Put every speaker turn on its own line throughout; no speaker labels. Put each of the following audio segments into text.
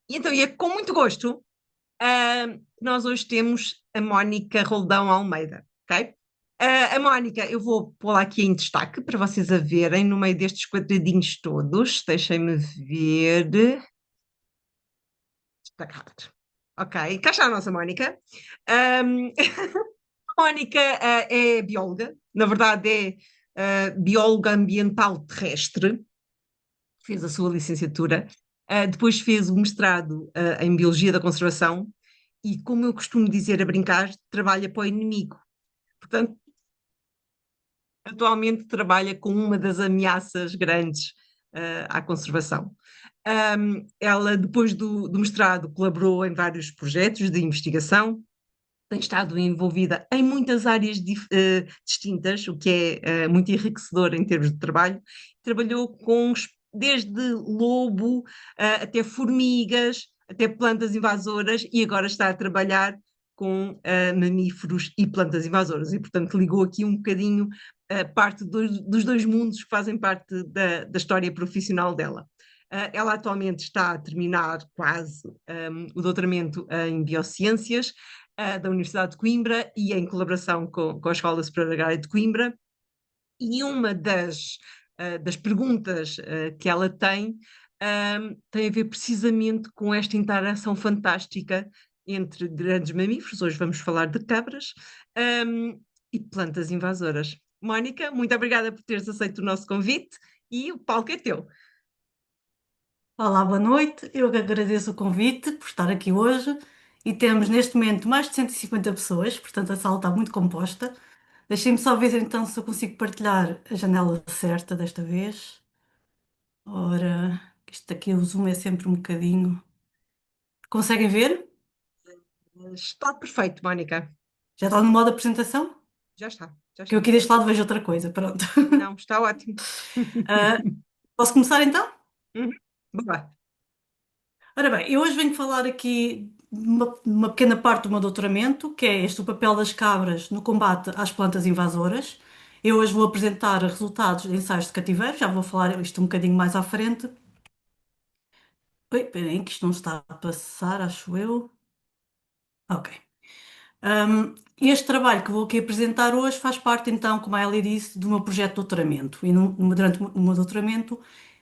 E então, e é com muito gosto, que nós hoje temos a Mónica Roldão Almeida, ok? A Mónica, eu vou pô-la aqui em destaque para vocês a verem no meio destes quadradinhos todos. Deixem-me ver. Destacar. Ok, cá está a nossa Mónica. Um, a Mónica, é bióloga, na verdade é bióloga ambiental terrestre, fez a sua licenciatura, depois fez o mestrado em Biologia da Conservação e, como eu costumo dizer a brincar, trabalha para o inimigo. Portanto, atualmente trabalha com uma das ameaças grandes à conservação. Ela, depois do mestrado, colaborou em vários projetos de investigação, tem estado envolvida em muitas áreas distintas, o que é muito enriquecedor em termos de trabalho. Trabalhou com desde lobo até formigas, até plantas invasoras e agora está a trabalhar com mamíferos e plantas invasoras e, portanto, ligou aqui um bocadinho parte dos dois mundos que fazem parte da história profissional dela. Ela atualmente está a terminar quase o doutoramento em Biociências da Universidade de Coimbra e em colaboração com a Escola Superior Agrária de Coimbra. E uma das perguntas que ela tem a ver precisamente com esta interação fantástica entre grandes mamíferos, hoje vamos falar de cabras, e plantas invasoras. Mónica, muito obrigada por teres aceito o nosso convite e o palco é teu.
Olá, boa noite. Eu que agradeço o convite por estar aqui hoje e temos neste momento mais de 150 pessoas, portanto a sala está muito composta. Deixem-me só ver então se eu consigo partilhar a janela certa desta vez. Ora, isto aqui o zoom é sempre um bocadinho. Conseguem ver?
Está perfeito, Mónica.
Já está no modo apresentação?
Já está, já
Que eu
está.
aqui deste lado vejo outra coisa, pronto.
Não, está ótimo.
Ah, posso começar então?
Uhum. Boa.
Ora bem, eu hoje venho falar aqui de uma pequena parte do meu doutoramento, que é este o papel das cabras no combate às plantas invasoras. Eu hoje vou apresentar resultados de ensaios de cativeiro, já vou falar isto um bocadinho mais à frente. Oi, peraí, que isto não está a passar, acho eu. Ok. Este trabalho que vou aqui apresentar hoje faz parte, então, como a Ellie disse, do meu projeto de doutoramento. E durante o meu doutoramento,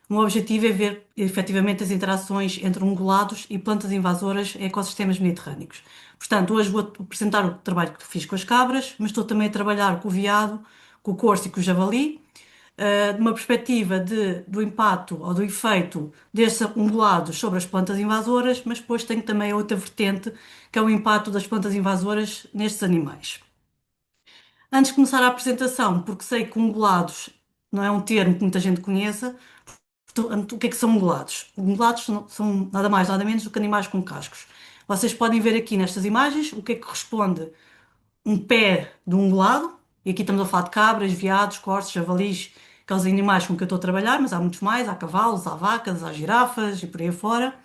o meu objetivo é ver efetivamente as interações entre ungulados e plantas invasoras em ecossistemas mediterrâneos. Portanto, hoje vou apresentar o trabalho que fiz com as cabras, mas estou também a trabalhar com o veado, com o corso e com o javali, de uma perspectiva do impacto ou do efeito destes ungulados sobre as plantas invasoras, mas depois tenho também a outra vertente, que é o impacto das plantas invasoras nestes animais. Antes de começar a apresentação, porque sei que ungulados não é um termo que muita gente conheça, portanto, o que é que são ungulados? Ungulados são nada mais, nada menos do que animais com cascos. Vocês podem ver aqui nestas imagens o que é que corresponde um pé de um ungulado, e aqui estamos a falar de cabras, veados, corços, javalis, aqueles animais com que eu estou a trabalhar, mas há muitos mais, há cavalos, há vacas, há girafas e por aí fora.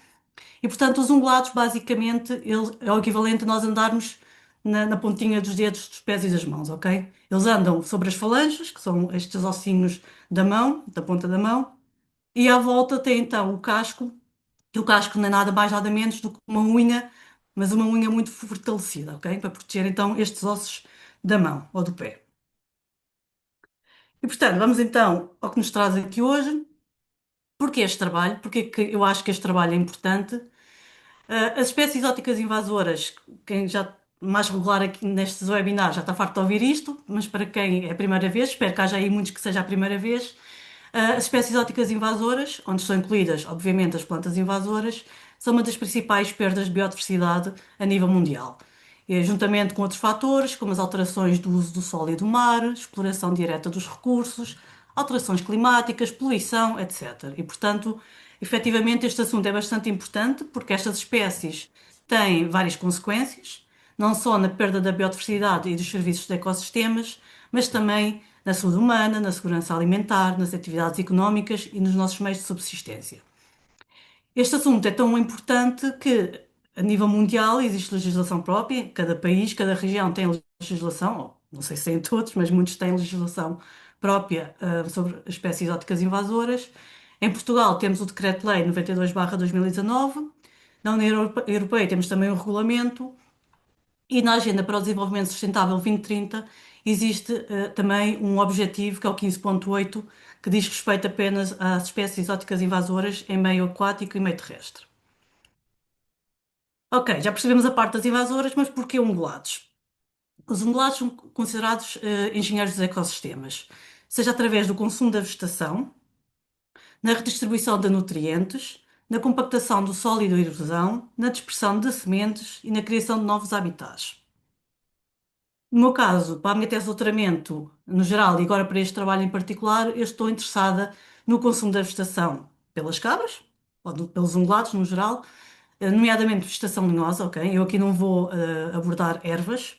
E portanto, os ungulados, basicamente, é o equivalente a nós andarmos na pontinha dos dedos dos pés e das mãos, ok? Eles andam sobre as falanges, que são estes ossinhos da mão, da ponta da mão, e à volta tem então o casco, e o casco não é nada mais nada menos do que uma unha, mas uma unha muito fortalecida, ok? Para proteger então estes ossos da mão ou do pé. E portanto, vamos então ao que nos traz aqui hoje. Porquê este trabalho? Porque que eu acho que este trabalho é importante? As espécies exóticas invasoras, quem já mais regular aqui nestes webinars já está farto de ouvir isto, mas para quem é a primeira vez, espero que haja aí muitos que seja a primeira vez. As espécies exóticas invasoras, onde estão incluídas, obviamente, as plantas invasoras, são uma das principais perdas de biodiversidade a nível mundial. E, juntamente com outros fatores, como as alterações do uso do solo e do mar, exploração direta dos recursos, alterações climáticas, poluição, etc. E, portanto, efetivamente, este assunto é bastante importante porque estas espécies têm várias consequências, não só na perda da biodiversidade e dos serviços de ecossistemas, mas também na saúde humana, na segurança alimentar, nas atividades económicas e nos nossos meios de subsistência. Este assunto é tão importante que, a nível mundial, existe legislação própria, cada país, cada região tem legislação, ou não sei se é em todos, mas muitos têm legislação própria, sobre espécies exóticas invasoras. Em Portugal temos o Decreto-Lei 92/2019, Na União Europeia temos também um regulamento e na Agenda para o Desenvolvimento Sustentável 2030 existe também um objetivo, que é o 15.8, que diz respeito apenas às espécies exóticas invasoras em meio aquático e meio terrestre. Ok, já percebemos a parte das invasoras, mas porquê ungulados? Os ungulados são considerados engenheiros dos ecossistemas, seja através do consumo da vegetação, na redistribuição de nutrientes, na compactação do solo e da erosão, na dispersão de sementes e na criação de novos habitats. No meu caso, para a minha tese de doutoramento, no geral, e agora para este trabalho em particular, eu estou interessada no consumo da vegetação pelas cabras, ou pelos ungulados no geral, nomeadamente vegetação lenhosa, ok? Eu aqui não vou abordar ervas,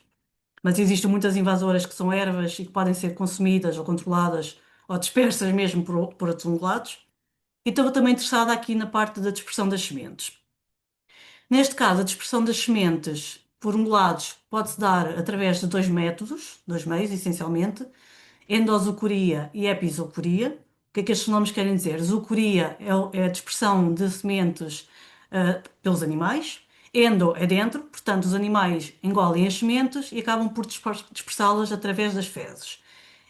mas existem muitas invasoras que são ervas e que podem ser consumidas ou controladas ou dispersas mesmo por outros ungulados. E estou também interessada aqui na parte da dispersão das sementes. Neste caso, a dispersão das sementes por ungulados pode-se dar através de dois métodos, dois meios, essencialmente, endozoocoria e epizoocoria. O que é que estes nomes querem dizer? Zoocoria é a dispersão de sementes pelos animais. Endo é dentro, portanto, os animais engolem as sementes e acabam por dispersá-las através das fezes.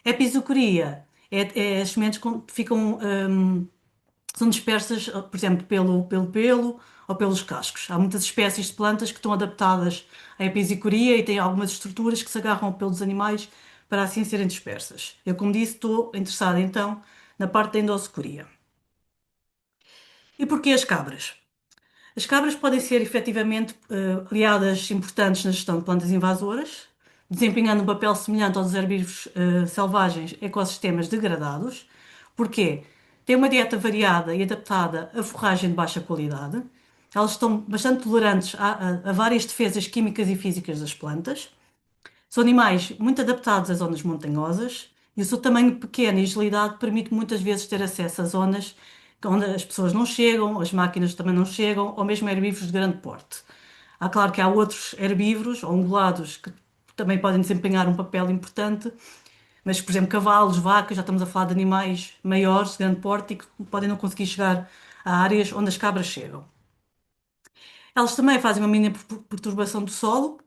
Epizoocoria é as sementes que ficam são dispersas, por exemplo, pelo pelo ou pelos cascos. Há muitas espécies de plantas que estão adaptadas à episicoria e têm algumas estruturas que se agarram ao pelo dos animais para assim serem dispersas. Eu, como disse, estou interessada então na parte da endossecoria. E porquê as cabras? As cabras podem ser efetivamente aliadas importantes na gestão de plantas invasoras, desempenhando um papel semelhante aos herbívoros selvagens em ecossistemas degradados. Porquê? Têm uma dieta variada e adaptada a forragem de baixa qualidade. Elas estão bastante tolerantes a várias defesas químicas e físicas das plantas. São animais muito adaptados às zonas montanhosas e o seu tamanho pequeno e agilidade permite muitas vezes ter acesso a zonas onde as pessoas não chegam, as máquinas também não chegam, ou mesmo herbívoros de grande porte. Claro que há outros herbívoros ou ungulados que também podem desempenhar um papel importante, mas, por exemplo, cavalos, vacas, já estamos a falar de animais maiores, de grande porte e que podem não conseguir chegar a áreas onde as cabras chegam. Elas também fazem uma mínima perturbação do solo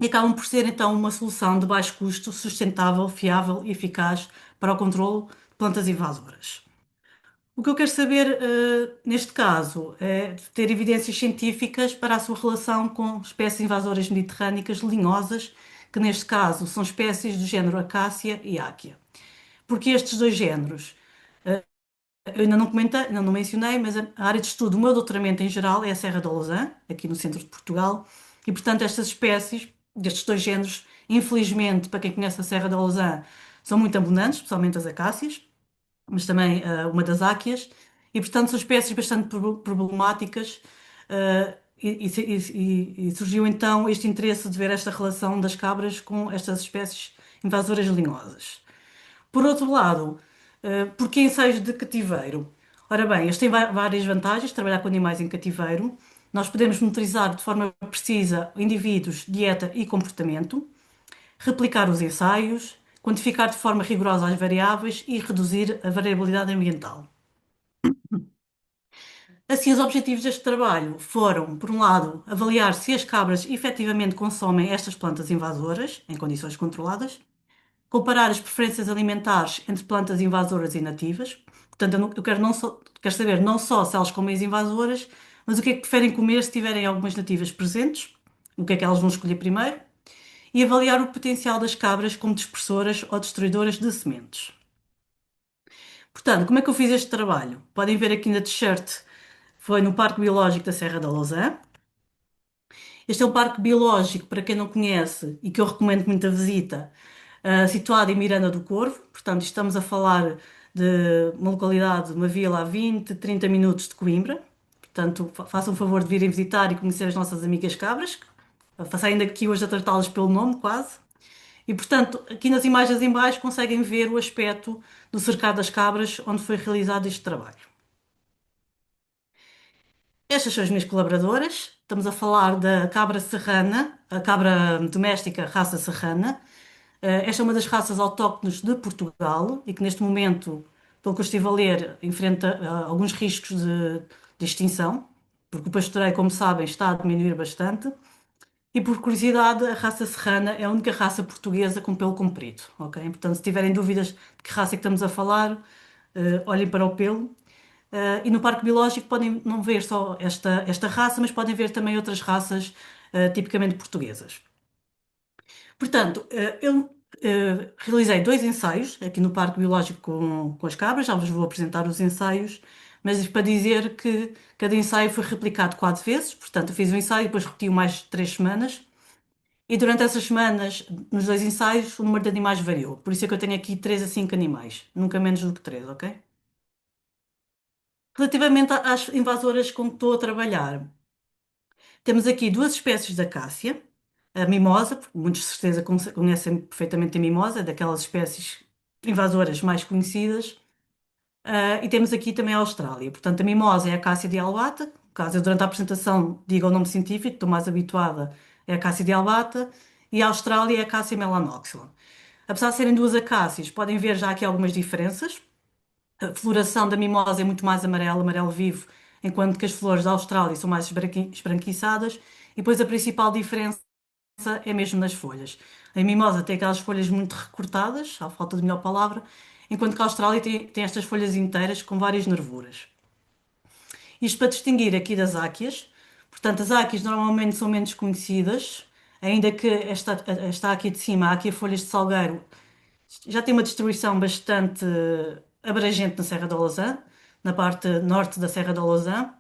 e acabam por ser então uma solução de baixo custo, sustentável, fiável e eficaz para o controle de plantas invasoras. O que eu quero saber, neste caso, é ter evidências científicas para a sua relação com espécies invasoras mediterrâneas linhosas, que neste caso são espécies do género Acácia e Áquia. Porque estes dois géneros, eu ainda não comentei, ainda não mencionei, mas a área de estudo do meu doutoramento em geral é a Serra da Lousã, aqui no centro de Portugal, e portanto estas espécies, destes dois géneros, infelizmente, para quem conhece a Serra da Lousã, são muito abundantes, especialmente as acácias, mas também uma das áquias, e portanto são espécies bastante problemáticas, e surgiu então este interesse de ver esta relação das cabras com estas espécies invasoras linhosas. Por outro lado, porque ensaios de cativeiro? Ora bem, eles têm várias vantagens, trabalhar com animais em cativeiro. Nós podemos monitorizar de forma precisa indivíduos, dieta e comportamento, replicar os ensaios, quantificar de forma rigorosa as variáveis e reduzir a variabilidade ambiental. Assim, os objetivos deste trabalho foram, por um lado, avaliar se as cabras efetivamente consomem estas plantas invasoras em condições controladas, comparar as preferências alimentares entre plantas invasoras e nativas. Portanto, eu quero, quero saber não só se elas comem as invasoras, mas o que é que preferem comer se tiverem algumas nativas presentes, o que é que elas vão escolher primeiro, e avaliar o potencial das cabras como dispersoras ou destruidoras de sementes. Portanto, como é que eu fiz este trabalho? Podem ver aqui na t-shirt, foi no Parque Biológico da Serra da Lousã. Este é um parque biológico, para quem não conhece, e que eu recomendo muita visita, situado em Miranda do Corvo. Portanto, estamos a falar de uma localidade, uma vila a 20, 30 minutos de Coimbra. Portanto, façam o favor de virem visitar e conhecer as nossas amigas cabras. Faço ainda aqui hoje a tratá-las pelo nome, quase. E, portanto, aqui nas imagens em baixo conseguem ver o aspecto do cercado das cabras onde foi realizado este trabalho. Estas são as minhas colaboradoras. Estamos a falar da cabra serrana, a cabra doméstica raça serrana. Esta é uma das raças autóctones de Portugal e que neste momento, pelo que eu estive a ler, enfrenta alguns riscos de extinção. porque o pastoreio, como sabem, está a diminuir bastante. E por curiosidade, a raça serrana é a única raça portuguesa com pelo comprido, ok? Portanto, se tiverem dúvidas de que raça é que estamos a falar, olhem para o pelo. E no Parque Biológico podem não ver só esta raça, mas podem ver também outras raças, tipicamente portuguesas. Portanto, eu realizei dois ensaios aqui no Parque Biológico com as cabras, já vos vou apresentar os ensaios, mas para dizer que cada ensaio foi replicado 4 vezes, portanto, eu fiz um ensaio e depois repeti-o mais 3 semanas. E durante essas semanas, nos dois ensaios, o número de animais variou. Por isso é que eu tenho aqui 3 a 5 animais, nunca menos do que 3, ok? Relativamente às invasoras com que estou a trabalhar, temos aqui duas espécies de acácia, a mimosa, porque muitos de certeza conhecem perfeitamente a mimosa, é daquelas espécies invasoras mais conhecidas, e temos aqui também a Austrália. Portanto, a mimosa é a acácia dialbata, caso eu durante a apresentação diga o nome científico, estou mais habituada, é a acácia dialbata, e a Austrália é a acácia melanoxylon. Apesar de serem duas acácias, podem ver já aqui algumas diferenças. A floração da mimosa é muito mais amarelo, amarelo vivo, enquanto que as flores da Austrália são mais esbranquiçadas. E depois a principal diferença é mesmo nas folhas. A mimosa tem aquelas folhas muito recortadas, à falta de melhor palavra, enquanto que a Austrália tem estas folhas inteiras com várias nervuras. Isto para distinguir aqui das áqueas. Portanto, as áqueas normalmente são menos conhecidas, ainda que esta áquea de cima, a áquea folhas de salgueiro, já tem uma distribuição bastante abrangente na Serra da Lousã, na parte norte da Serra da Lousã.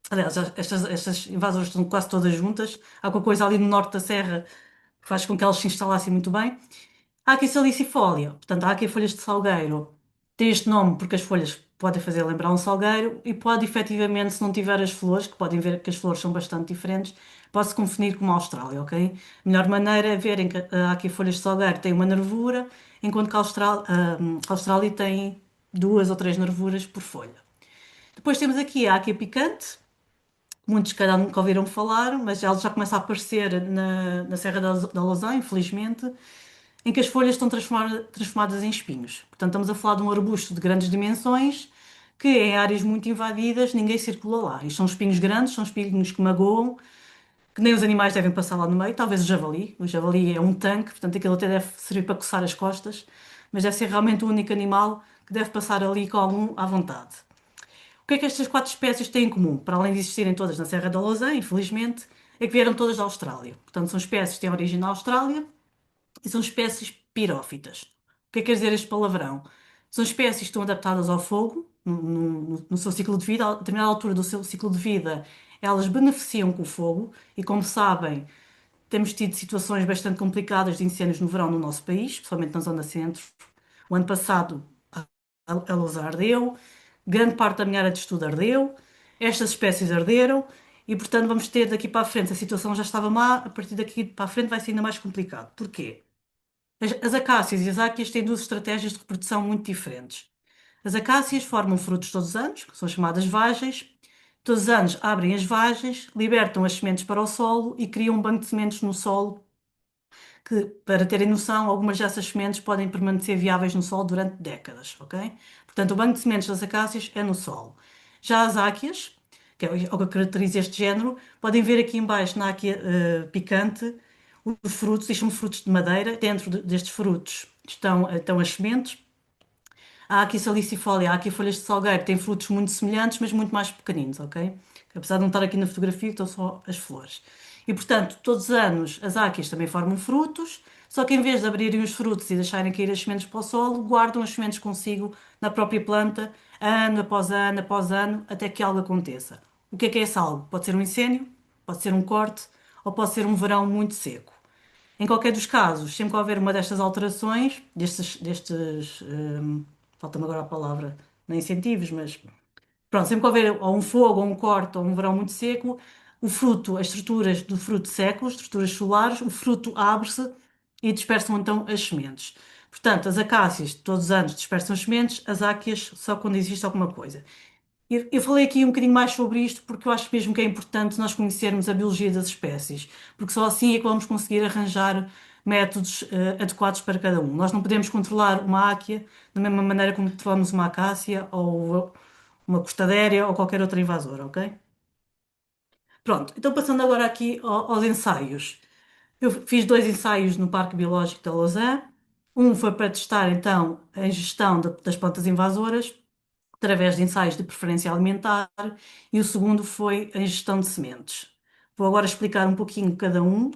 Aliás, estas invasoras estão quase todas juntas. Há alguma coisa ali no norte da Serra que faz com que elas se instalassem muito bem. Há aqui salicifólia, portanto, há aqui folhas de salgueiro. Tem este nome porque as folhas podem fazer lembrar um salgueiro e pode efetivamente, se não tiver as flores, que podem ver que as flores são bastante diferentes, pode-se confundir com uma Austrália, ok? A melhor maneira é verem que há aqui folhas de salgueiro têm uma nervura, enquanto que a Austrália tem 2 ou 3 nervuras por folha. Depois temos aqui a áquia picante, muitos se calhar nunca ouviram falar, mas ela já começa a aparecer na Serra da Lousã, infelizmente, em que as folhas estão transformadas em espinhos. Portanto, estamos a falar de um arbusto de grandes dimensões que, em áreas muito invadidas, ninguém circula lá. Isto são espinhos grandes, são espinhos que magoam, que nem os animais devem passar lá no meio. Talvez o javali. O javali é um tanque, portanto, aquilo até deve servir para coçar as costas, mas deve ser realmente o único animal que deve passar ali com algum à vontade. O que é que estas 4 espécies têm em comum? Para além de existirem todas na Serra da Lousã, infelizmente, é que vieram todas da Austrália. Portanto, são espécies que têm origem na Austrália e são espécies pirófitas. O que é que quer dizer este palavrão? São espécies que estão adaptadas ao fogo no seu ciclo de vida. A determinada altura do seu ciclo de vida, elas beneficiam com o fogo e, como sabem, temos tido situações bastante complicadas de incêndios no verão no nosso país, especialmente na zona centro. O ano passado a Lousa ardeu, grande parte da minha área de estudo ardeu, estas espécies arderam e, portanto, vamos ter daqui para a frente, a situação já estava má, a partir daqui para a frente vai ser ainda mais complicado. Porquê? As acácias e as áqueas têm duas estratégias de reprodução muito diferentes. As acácias formam frutos todos os anos, que são chamadas vagens. Todos os anos abrem as vagens, libertam as sementes para o solo e criam um banco de sementes no solo que, para terem noção, algumas dessas sementes podem permanecer viáveis no solo durante décadas, ok? Portanto, o banco de sementes das acácias é no solo. Já as áqueas, que é o que caracteriza este género, podem ver aqui em baixo na áquea picante os frutos, isto são frutos de madeira. Dentro destes frutos estão as sementes. A Aquia salicifolia, a Aquia folhas de salgueiro, tem frutos muito semelhantes, mas muito mais pequeninos, ok? Apesar de não estar aqui na fotografia, estão só as flores. E, portanto, todos os anos as áquias também formam frutos, só que em vez de abrirem os frutos e deixarem cair as sementes para o solo, guardam as sementes consigo na própria planta, ano após ano, até que algo aconteça. O que é esse algo? Pode ser um incêndio, pode ser um corte, ou pode ser um verão muito seco. Em qualquer dos casos, sempre que houver uma destas alterações, falta-me agora a palavra, não é incentivos, mas pronto, sempre que houver ou um fogo, ou um corte, ou um verão muito seco, o fruto, as estruturas do fruto secam, as estruturas solares, o fruto abre-se e dispersam então as sementes. Portanto, as acácias todos os anos dispersam as sementes, as áqueas só quando existe alguma coisa. Eu falei aqui um bocadinho mais sobre isto porque eu acho mesmo que é importante nós conhecermos a biologia das espécies, porque só assim é que vamos conseguir arranjar métodos adequados para cada um. Nós não podemos controlar uma áquia da mesma maneira como controlamos uma acácia ou uma costadeira ou qualquer outra invasora, ok? Pronto, então passando agora aqui aos ensaios. Eu fiz dois ensaios no Parque Biológico de Lausanne. Um foi para testar então a ingestão das plantas invasoras através de ensaios de preferência alimentar e o segundo foi a ingestão de sementes. Vou agora explicar um pouquinho cada um.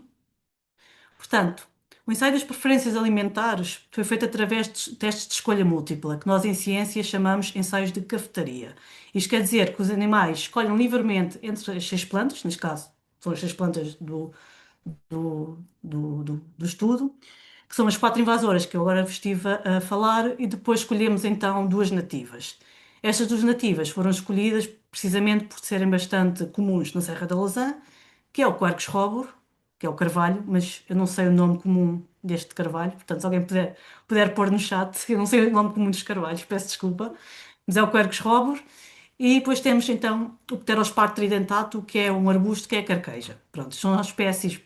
Portanto, o ensaio das preferências alimentares foi feito através de testes de escolha múltipla, que nós em ciência chamamos ensaios de cafetaria. Isto quer dizer que os animais escolhem livremente entre as seis plantas, neste caso são as seis plantas do estudo, que são as quatro invasoras que eu agora vos estive a falar, e depois escolhemos então duas nativas. Estas duas nativas foram escolhidas precisamente por serem bastante comuns na Serra da Lousã, que é o Quercus robur, que é o carvalho, mas eu não sei o nome comum deste carvalho, portanto, se alguém puder pôr no chat, eu não sei o nome comum dos carvalhos, peço desculpa, mas é o Quercus robur. E depois temos então o Pterosparto tridentato, que é um arbusto que é a carqueja. Pronto, são as espécies que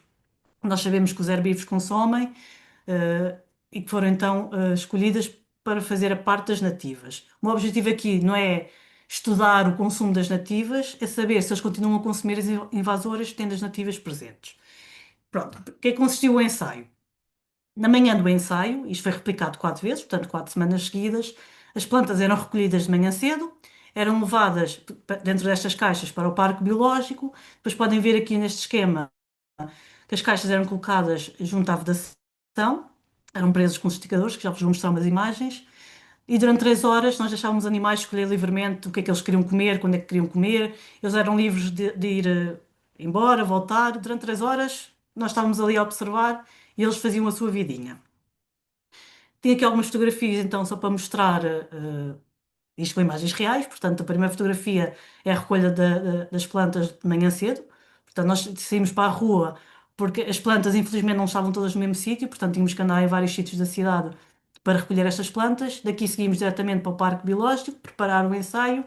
nós sabemos que os herbívoros consomem, e que foram então escolhidas para fazer a parte das nativas. O meu objetivo aqui não é estudar o consumo das nativas, é saber se eles continuam a consumir as invasoras tendo as nativas presentes. Pronto, o que é que consistiu o ensaio? Na manhã do ensaio, isto foi replicado quatro vezes, portanto, 4 semanas seguidas, as plantas eram recolhidas de manhã cedo, eram levadas dentro destas caixas para o parque biológico. Depois podem ver aqui neste esquema que as caixas eram colocadas junto à vedação, eram presas com os esticadores, que já vos vou mostrar umas imagens. E durante 3 horas nós deixávamos os animais escolher livremente o que é que eles queriam comer, quando é que queriam comer. Eles eram livres de ir embora, voltar. Durante 3 horas nós estávamos ali a observar e eles faziam a sua vidinha. Tenho aqui algumas fotografias então só para mostrar isto com imagens reais. Portanto, a primeira fotografia é a recolha das plantas de manhã cedo. Portanto, nós saímos para a rua porque as plantas infelizmente não estavam todas no mesmo sítio, portanto tínhamos que andar em vários sítios da cidade para recolher estas plantas. Daqui seguimos diretamente para o Parque Biológico, preparar o ensaio.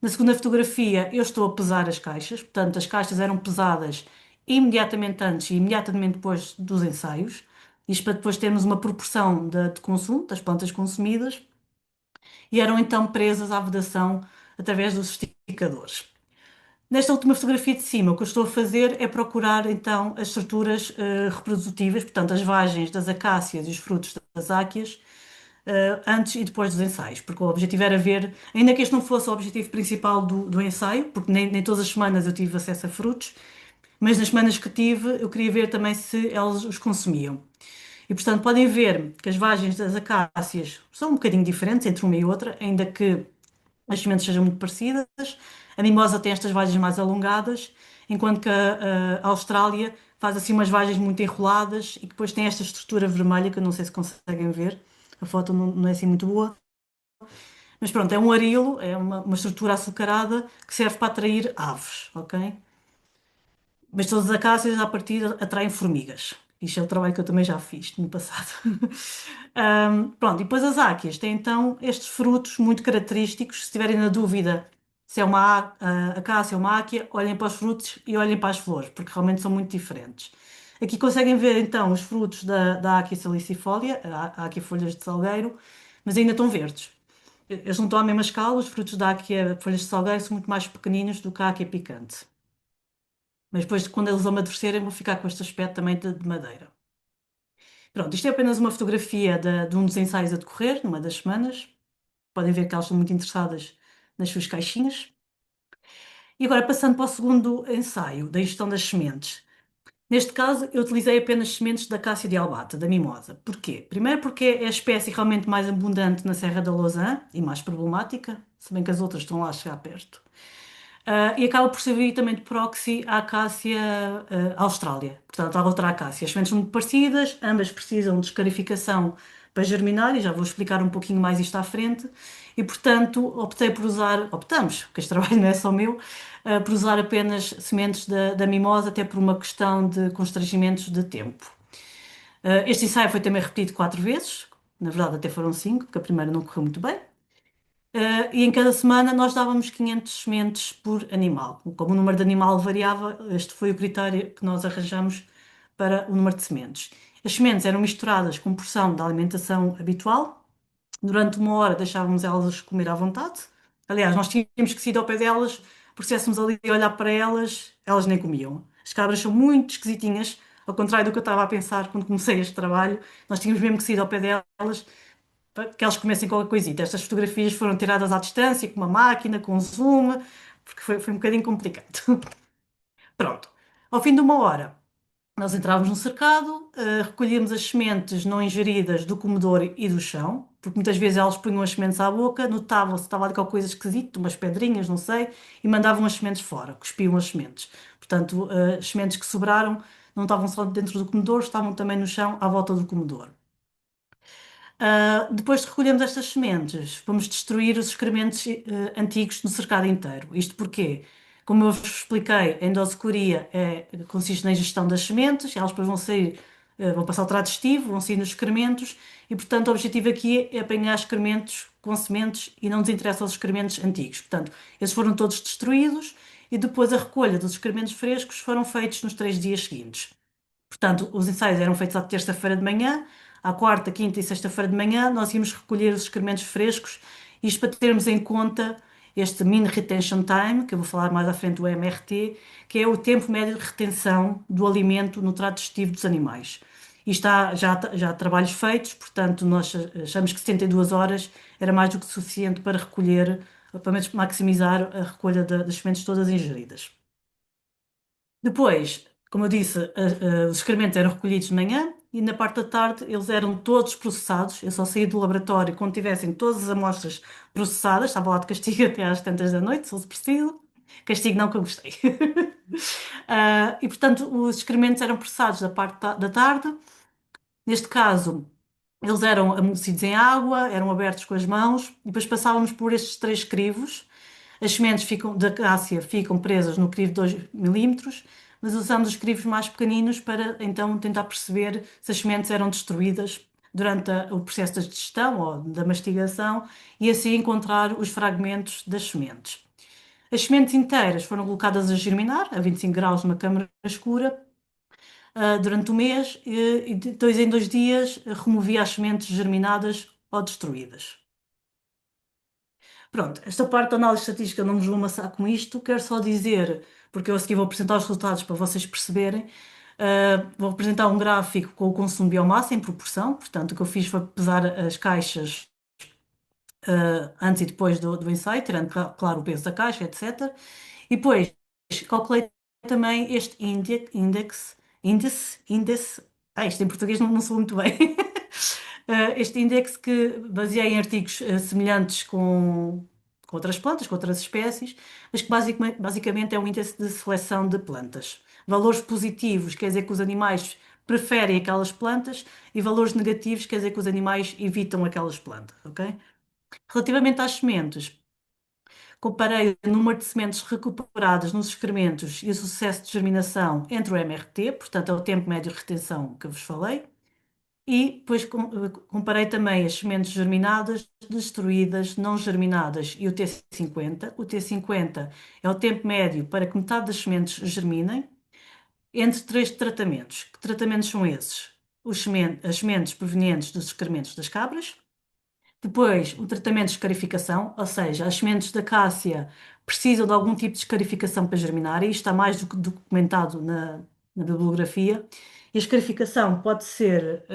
Na segunda fotografia, eu estou a pesar as caixas, portanto, as caixas eram pesadas imediatamente antes e imediatamente depois dos ensaios. Isto para depois termos uma proporção de consumo, das plantas consumidas, e eram então presas à vedação através dos esticadores. Nesta última fotografia de cima, o que eu estou a fazer é procurar então as estruturas reprodutivas, portanto, as vagens das acácias e os frutos das áqueas, antes e depois dos ensaios, porque o objetivo era ver, ainda que este não fosse o objetivo principal do ensaio, porque nem todas as semanas eu tive acesso a frutos, mas nas semanas que tive, eu queria ver também se elas os consumiam. E portanto, podem ver que as vagens das acácias são um bocadinho diferentes entre uma e outra, ainda que as sementes sejam muito parecidas. A mimosa tem estas vagens mais alongadas, enquanto que a Austrália faz assim umas vagens muito enroladas e que depois tem esta estrutura vermelha que eu não sei se conseguem ver. A foto não é assim muito boa. Mas pronto, é um arilo, é uma estrutura açucarada que serve para atrair aves, ok? Mas todas as acácias, à partida, atraem formigas. Isto é o trabalho que eu também já fiz no passado. Pronto, e depois as áqueas têm então estes frutos muito característicos. Se estiverem na dúvida se é uma acácia ou uma áquia, olhem para os frutos e olhem para as flores, porque realmente são muito diferentes. Aqui conseguem ver então os frutos da áquia salicifolia, a áquia folhas de salgueiro, mas ainda estão verdes. Eles não estão à mesma escala, os frutos da áquia folhas de salgueiro são muito mais pequeninos do que a áquia picante. Mas depois, quando eles amadurecerem, vão ficar com este aspecto também de madeira. Pronto, isto é apenas uma fotografia de um dos ensaios a decorrer, numa das semanas. Podem ver que elas estão muito interessadas nas suas caixinhas. E agora, passando para o segundo ensaio, da ingestão das sementes. Neste caso, eu utilizei apenas sementes da Cássia de albata, da mimosa. Porquê? Primeiro porque é a espécie realmente mais abundante na Serra da Lousã e mais problemática, se bem que as outras estão lá a chegar perto. E acaba por servir também de proxy à acácia Austrália. Portanto, à outra acácia. As sementes são muito parecidas, ambas precisam de escarificação para germinar, e já vou explicar um pouquinho mais isto à frente. E, portanto, optamos, porque este trabalho não é só meu, por usar apenas sementes da mimosa, até por uma questão de constrangimentos de tempo. Este ensaio foi também repetido 4 vezes, na verdade até foram 5, porque a primeira não correu muito bem. E em cada semana nós dávamos 500 sementes por animal. Como o número de animal variava, este foi o critério que nós arranjamos para o número de sementes. As sementes eram misturadas com porção da alimentação habitual. Durante 1 hora deixávamos elas comer à vontade. Aliás, nós tínhamos que ir ao pé delas porque se estivéssemos ali a olhar para elas, elas nem comiam. As cabras são muito esquisitinhas, ao contrário do que eu estava a pensar quando comecei este trabalho. Nós tínhamos mesmo que ir ao pé delas para que elas comessem qualquer coisita. Estas fotografias foram tiradas à distância, com uma máquina, com zoom, porque foi um bocadinho complicado. Pronto. Ao fim de uma hora, nós entrávamos no cercado, recolhíamos as sementes não ingeridas do comedor e do chão, porque muitas vezes elas punham as sementes à boca, notavam se estava ali qualquer coisa esquisita, umas pedrinhas, não sei, e mandavam as sementes fora, cuspiam as sementes. Portanto, as sementes que sobraram não estavam só dentro do comedor, estavam também no chão, à volta do comedor. Depois de recolhermos estas sementes, vamos destruir os excrementos antigos no cercado inteiro. Isto porque, como eu vos expliquei, a endossecoria consiste na ingestão das sementes, elas depois vão sair, vão passar ao trato digestivo, vão sair nos excrementos, e portanto o objetivo aqui é apanhar excrementos com sementes e não nos interessa os excrementos antigos. Portanto, esses foram todos destruídos e depois a recolha dos excrementos frescos foram feitos nos 3 dias seguintes. Portanto, os ensaios eram feitos à terça-feira de manhã, à quarta, quinta e sexta-feira de manhã, nós íamos recolher os excrementos frescos, isto para termos em conta este Mean Retention Time, que eu vou falar mais à frente do MRT, que é o tempo médio de retenção do alimento no trato digestivo dos animais. E já há trabalhos feitos, portanto, nós achamos que 72 horas era mais do que suficiente para recolher, pelo menos maximizar a recolha das sementes todas ingeridas. Depois, como eu disse, os excrementos eram recolhidos de manhã e na parte da tarde eles eram todos processados. Eu só saía do laboratório quando tivessem todas as amostras processadas. Estava lá de castigo até às tantas da noite, se fosse preciso. Castigo não que eu gostei. E portanto, os excrementos eram processados da parte da tarde. Neste caso, eles eram amolecidos em água, eram abertos com as mãos e depois passávamos por estes 3 crivos. As sementes da cássia ficam presas no crivo de 2 milímetros, mas usamos os crivos mais pequeninos para então tentar perceber se as sementes eram destruídas durante o processo da digestão ou da mastigação e assim encontrar os fragmentos das sementes. As sementes inteiras foram colocadas a germinar a 25 graus numa câmara escura durante o mês e de 2 em 2 dias removia as sementes germinadas ou destruídas. Pronto, esta parte da análise estatística não vos vou amassar com isto, quero só dizer, porque eu a seguir vou apresentar os resultados para vocês perceberem. Vou apresentar um gráfico com o consumo de biomassa em proporção, portanto, o que eu fiz foi pesar as caixas antes e depois do ensaio, tirando, claro, o peso da caixa, etc. E depois calculei também este índice, isto em português não sou muito bem. Este índice que baseei em artigos semelhantes com outras plantas, com outras espécies, mas que basicamente é um índice de seleção de plantas. Valores positivos quer dizer que os animais preferem aquelas plantas e valores negativos quer dizer que os animais evitam aquelas plantas, ok? Relativamente às sementes, comparei o número de sementes recuperadas nos excrementos e o sucesso de germinação entre o MRT, portanto é o tempo médio de retenção que eu vos falei, e depois comparei também as sementes germinadas, destruídas, não germinadas e o T50. O T50 é o tempo médio para que metade das sementes germinem, entre 3 tratamentos. Que tratamentos são esses? As sementes provenientes dos excrementos das cabras. Depois, o tratamento de escarificação, ou seja, as sementes da cássia precisam de algum tipo de escarificação para germinar, e isto está mais do que documentado na bibliografia. E a escarificação pode ser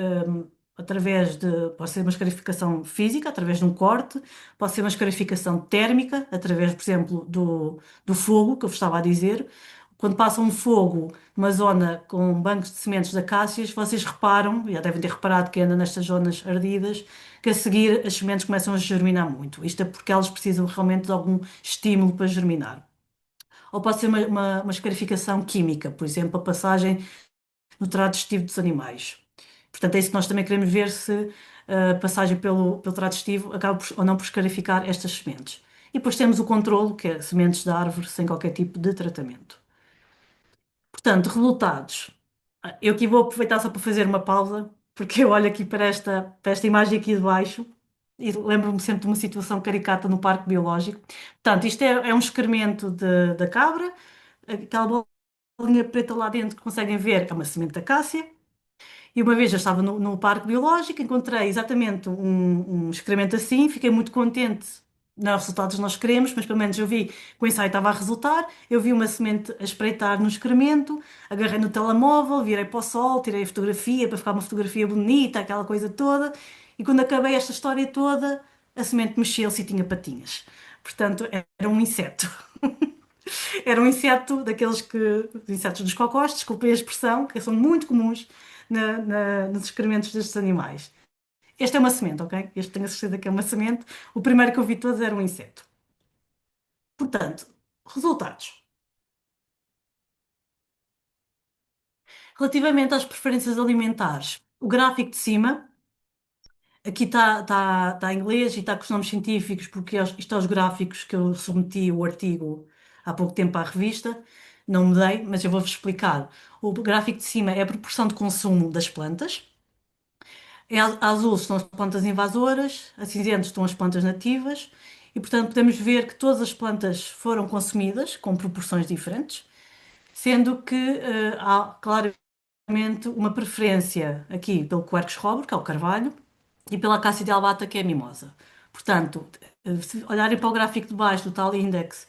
pode ser uma escarificação física, através de um corte, pode ser uma escarificação térmica, através, por exemplo, do fogo, que eu vos estava a dizer. Quando passa um fogo numa zona com bancos de sementes de acácias, vocês reparam, já devem ter reparado que anda nestas zonas ardidas, que a seguir as sementes começam a germinar muito. Isto é porque elas precisam realmente de algum estímulo para germinar. Ou pode ser uma escarificação química, por exemplo, a passagem no trato digestivo dos animais. Portanto, é isso que nós também queremos ver se a passagem pelo trato digestivo acaba ou não por escarificar estas sementes. E depois temos o controlo, que é sementes da árvore sem qualquer tipo de tratamento. Portanto, resultados. Eu aqui vou aproveitar só para fazer uma pausa, porque eu olho aqui para esta imagem aqui de baixo e lembro-me sempre de uma situação caricata no parque biológico. Portanto, isto é um excremento da cabra, aquela bolinha preta lá dentro que conseguem ver é uma semente da cássia. E uma vez eu estava no parque biológico, encontrei exatamente um excremento assim, fiquei muito contente não é os resultados que nós queremos, mas pelo menos eu vi que o ensaio estava a resultar, eu vi uma semente a espreitar no excremento, agarrei no telemóvel, virei para o sol, tirei a fotografia para ficar uma fotografia bonita, aquela coisa toda, e quando acabei esta história toda, a semente mexeu-se e tinha patinhas. Portanto, era um inseto. Era um inseto daqueles que, os insetos dos cocós, desculpem a expressão, que são muito comuns nos excrementos destes animais. Este é uma semente, ok? Este tenho a certeza que é uma semente. O primeiro que eu vi todos era um inseto. Portanto, resultados. Relativamente às preferências alimentares, o gráfico de cima, aqui está em inglês e está com os nomes científicos, porque isto são os gráficos que eu submeti o artigo há pouco tempo à revista. Não mudei, mas eu vou-vos explicar. O gráfico de cima é a proporção de consumo das plantas. A azul estão as plantas invasoras, a cinzento estão as plantas nativas, e portanto podemos ver que todas as plantas foram consumidas com proporções diferentes, sendo que há claramente uma preferência aqui pelo Quercus robur, que é o carvalho, e pela Acácia albata, que é a mimosa. Portanto, se olharem para o gráfico de baixo do tal índice,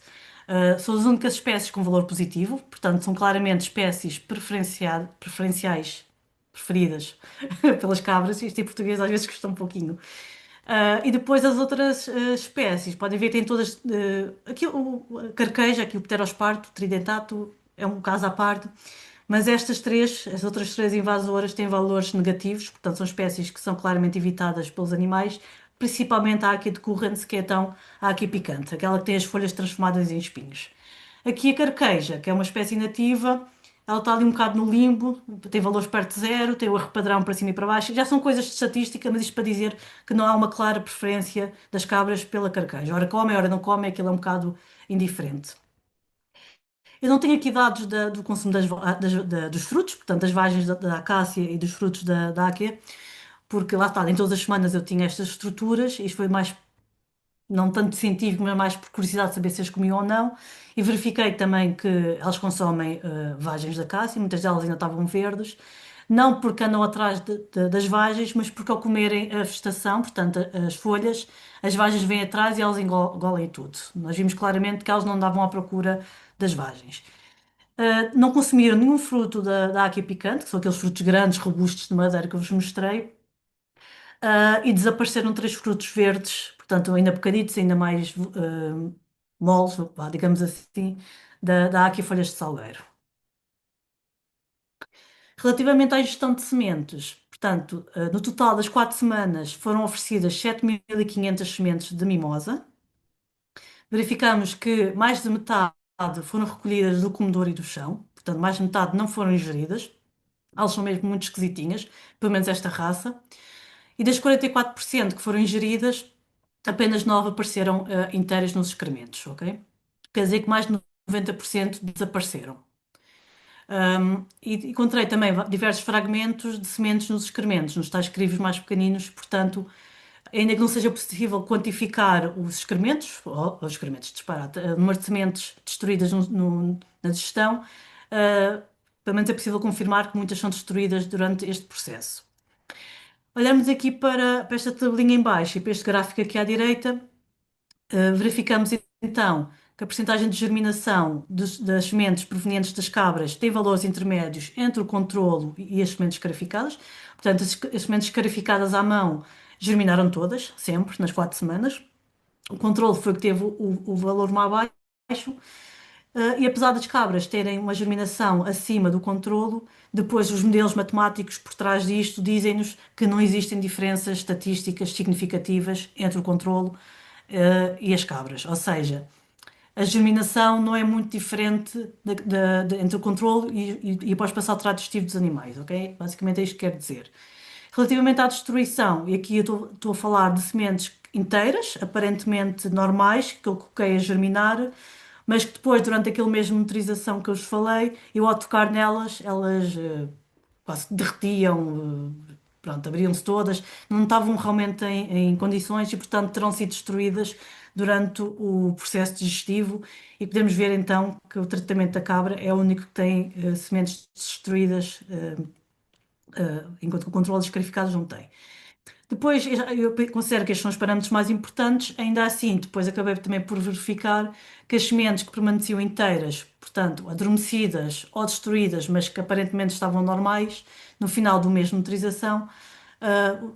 são as únicas espécies com valor positivo, portanto, são claramente espécies preferenciais, preferidas pelas cabras. Isto em português às vezes custa um pouquinho. E depois as outras espécies, podem ver que têm todas. Aqui a carqueja, aqui o pterosparto, o tridentato, é um caso à parte. Mas estas três, as outras três invasoras, têm valores negativos, portanto, são espécies que são claramente evitadas pelos animais, principalmente a Aequia decurrens, que é então a Aequia picante, aquela que tem as folhas transformadas em espinhos. Aqui a carqueja, que é uma espécie nativa, ela está ali um bocado no limbo, tem valores perto de zero, tem o erro padrão para cima e para baixo. Já são coisas de estatística, mas isto para dizer que não há uma clara preferência das cabras pela carqueja. Ora come, ora não come, aquilo é um bocado indiferente. Eu não tenho aqui dados do consumo dos frutos, portanto, das vagens da acácia e dos frutos da áquia, porque lá está, em todas as semanas eu tinha estas estruturas, isto foi mais, não tanto científico, mas mais por curiosidade de saber se as comiam ou não, e verifiquei também que elas consomem vagens da acácia, muitas delas ainda estavam verdes, não porque andam atrás das vagens, mas porque ao comerem a vegetação, portanto, as folhas, as vagens vêm atrás e elas engolem tudo. Nós vimos claramente que elas não andavam à procura das vagens. Não consumiram nenhum fruto da áquia picante, que são aqueles frutos grandes, robustos de madeira que eu vos mostrei, e desapareceram três frutos verdes, portanto, ainda bocaditos, ainda mais moles, vá, digamos assim, da áquia folhas de salgueiro. Relativamente à ingestão de sementes, portanto, no total das 4 semanas foram oferecidas 7.500 sementes de mimosa. Verificamos que mais de metade foram recolhidas do comedor e do chão, portanto, mais de metade não foram ingeridas. Elas são mesmo muito esquisitinhas, pelo menos esta raça. E das 44% que foram ingeridas, apenas 9 apareceram inteiras nos excrementos, ok? Quer dizer que mais de 90% desapareceram. E encontrei também diversos fragmentos de sementes nos excrementos, nos tais crivos mais pequeninos, portanto, ainda que não seja possível quantificar os excrementos, ou os excrementos, disparate, o número de sementes destruídas na digestão, uh, pelo menos é possível confirmar que muitas são destruídas durante este processo. Olhamos aqui para esta tabelinha em baixo e para este gráfico aqui à direita, verificamos então que a percentagem de germinação das sementes provenientes das cabras tem valores intermédios entre o controlo e as sementes escarificadas. Portanto, as sementes escarificadas à mão germinaram todas, sempre, nas 4 semanas. O controlo foi o que teve o valor mais baixo. E apesar das cabras terem uma germinação acima do controlo, depois os modelos matemáticos por trás disto dizem-nos que não existem diferenças estatísticas significativas entre o controlo, e as cabras. Ou seja, a germinação não é muito diferente entre o controlo e após passar o trato digestivo dos animais, ok? Basicamente é isto que quer dizer. Relativamente à destruição, e aqui eu estou a falar de sementes inteiras, aparentemente normais, que eu coloquei a germinar, mas que depois, durante aquele mesmo meteorização que eu vos falei, eu ao tocar nelas, elas quase que derretiam, pronto, abriam-se todas, não estavam realmente em condições e, portanto, terão sido destruídas durante o processo digestivo e podemos ver então que o tratamento da cabra é o único que tem sementes destruídas, enquanto que o controle dos escarificados não tem. Depois, eu considero que estes são os parâmetros mais importantes, ainda assim, depois acabei também por verificar que as sementes que permaneciam inteiras, portanto, adormecidas ou destruídas, mas que aparentemente estavam normais, no final do mês de metrização,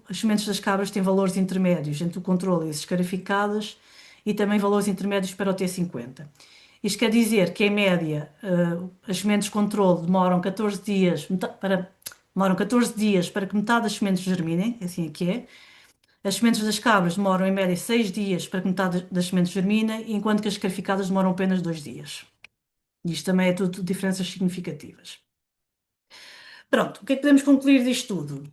as sementes das cabras têm valores intermédios entre o controle e as escarificadas e também valores intermédios para o T50. Isto quer dizer que, em média, as sementes de controle demoram 14 dias demoram 14 dias para que metade das sementes germinem, assim é que é. As sementes das cabras demoram, em média, 6 dias para que metade das sementes germinem, enquanto que as escarificadas demoram apenas 2 dias. Isto também é tudo diferenças significativas. Pronto, o que é que podemos concluir disto tudo?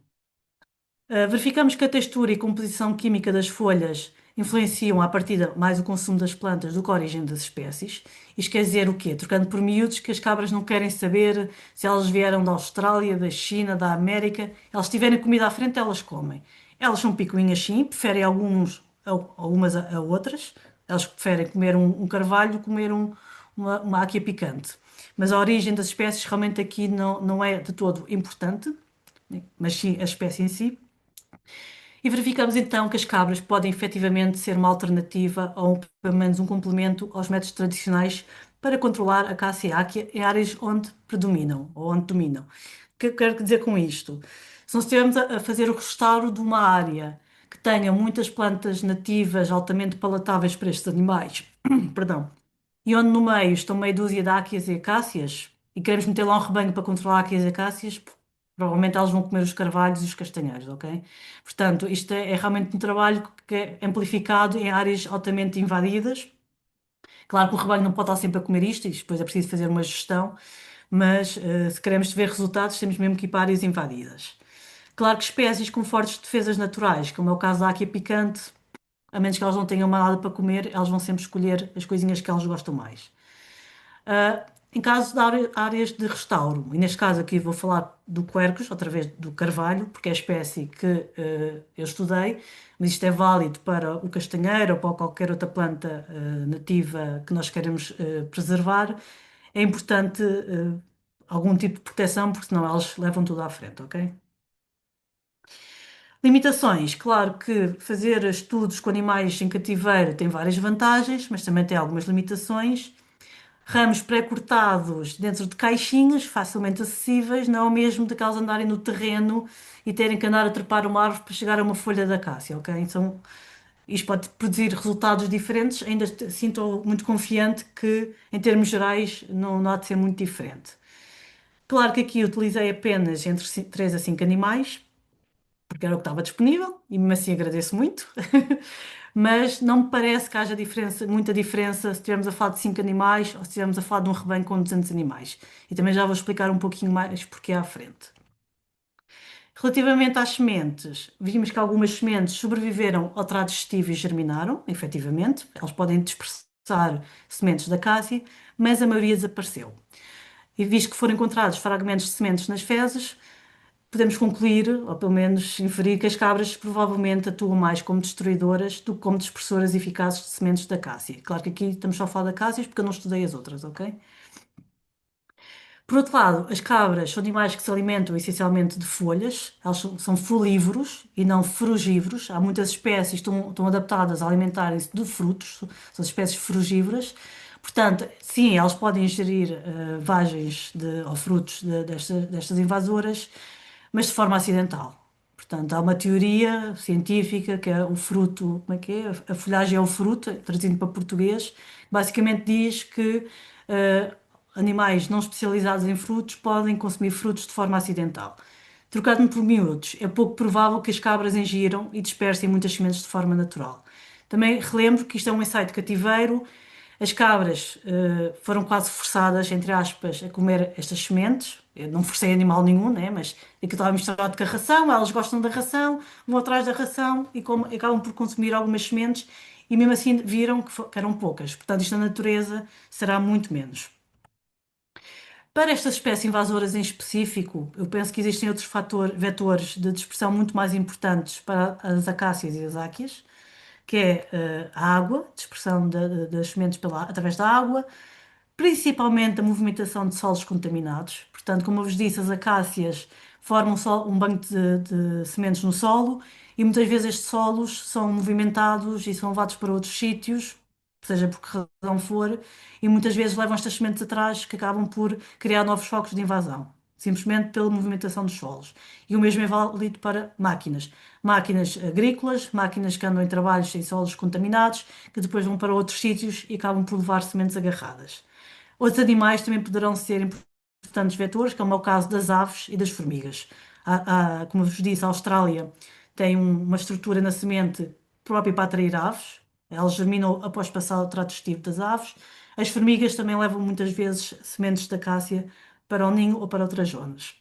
Verificamos que a textura e composição química das folhas influenciam à partida mais o consumo das plantas do que a origem das espécies. Isto quer dizer o quê? Trocando por miúdos, que as cabras não querem saber se elas vieram da Austrália, da China, da América. Elas tiverem comida à frente, elas comem. Elas são picuinhas sim, preferem algumas a outras. Elas preferem comer um carvalho, comer uma áquia picante. Mas a origem das espécies realmente aqui não é de todo importante, né? Mas sim a espécie em si. E verificamos então que as cabras podem efetivamente ser uma alternativa ou pelo menos um complemento aos métodos tradicionais para controlar a caça e a áquia em áreas onde predominam ou onde dominam. O que eu quero dizer com isto? Se nós estivermos a fazer o restauro de uma área que tenha muitas plantas nativas altamente palatáveis para estes animais, perdão, e onde no meio estão meia dúzia de áquias e acácias, e queremos meter lá um rebanho para controlar áquias e acácias, provavelmente elas vão comer os carvalhos e os castanheiros, ok? Portanto, isto é realmente um trabalho que é amplificado em áreas altamente invadidas. Claro que o rebanho não pode estar sempre a comer isto, e depois é preciso fazer uma gestão, mas se queremos ver resultados, temos mesmo que ir para áreas invadidas. Claro que espécies com fortes defesas naturais, como é o caso da áquia picante, a menos que elas não tenham mais nada para comer, elas vão sempre escolher as coisinhas que elas gostam mais. Em caso de áreas de restauro, e neste caso aqui vou falar do quercus, outra vez do carvalho, porque é a espécie que eu estudei, mas isto é válido para o castanheiro ou para qualquer outra planta nativa que nós queremos preservar, é importante algum tipo de proteção, porque senão elas levam tudo à frente, ok? Limitações, claro que fazer estudos com animais em cativeiro tem várias vantagens, mas também tem algumas limitações. Ramos pré-cortados dentro de caixinhas, facilmente acessíveis, não é o mesmo daquelas andarem no terreno e terem que andar a trepar uma árvore para chegar a uma folha da acácia, ok? Então, isto pode produzir resultados diferentes, ainda assim estou muito confiante que, em termos gerais, não há de ser muito diferente. Claro que aqui utilizei apenas entre 3 a 5 animais, porque era o que estava disponível, e mesmo assim agradeço muito. Mas não me parece que haja muita diferença se estivermos a falar de 5 animais ou se estivermos a falar de um rebanho com 200 animais. E também já vou explicar um pouquinho mais porque à frente. Relativamente às sementes, vimos que algumas sementes sobreviveram ao trato digestivo e germinaram, efetivamente. Elas podem dispersar sementes da cássia, mas a maioria desapareceu. E visto que foram encontrados fragmentos de sementes nas fezes, podemos concluir, ou pelo menos inferir, que as cabras provavelmente atuam mais como destruidoras do que como dispersoras eficazes de sementes da cássia. Claro que aqui estamos só a falar da cássia porque eu não estudei as outras, ok? Por outro lado, as cabras são animais que se alimentam essencialmente de folhas, elas são folívoros e não frugívoros. Há muitas espécies que estão adaptadas a alimentarem-se de frutos, são espécies frugívoras. Portanto, sim, elas podem ingerir vagens ou frutos destas invasoras, mas de forma acidental. Portanto, há uma teoria científica que é o fruto, como é que é? A folhagem é o fruto, traduzindo para português, basicamente diz que animais não especializados em frutos podem consumir frutos de forma acidental. Trocado por miúdos, é pouco provável que as cabras ingiram e dispersem muitas sementes de forma natural. Também relembro que isto é um ensaio de cativeiro. As cabras foram quase forçadas, entre aspas, a comer estas sementes. Eu não forcei animal nenhum, né? Mas aquilo estava misturado com a ração, elas gostam da ração, vão atrás da ração e acabam por consumir algumas sementes e mesmo assim viram que eram poucas. Portanto, isto na natureza será muito menos. Para estas espécies invasoras em específico, eu penso que existem outros vetores de dispersão muito mais importantes para as acácias e as áquias, que é a água, dispersão das sementes através da água, principalmente a movimentação de solos contaminados. Portanto, como eu vos disse, as acácias formam só um banco de sementes no solo e muitas vezes estes solos são movimentados e são levados para outros sítios, seja por que razão for, e muitas vezes levam estas sementes atrás que acabam por criar novos focos de invasão, simplesmente pela movimentação dos solos. E o mesmo é válido para máquinas. Máquinas agrícolas, máquinas que andam em trabalhos em solos contaminados, que depois vão para outros sítios e acabam por levar sementes agarradas. Outros animais também poderão ser importantes vetores, como é o caso das aves e das formigas. Como eu vos disse, a Austrália tem uma estrutura na semente própria para atrair aves. Elas germinam após passar o trato digestivo das aves. As formigas também levam muitas vezes sementes de acácia para o ninho ou para outras zonas.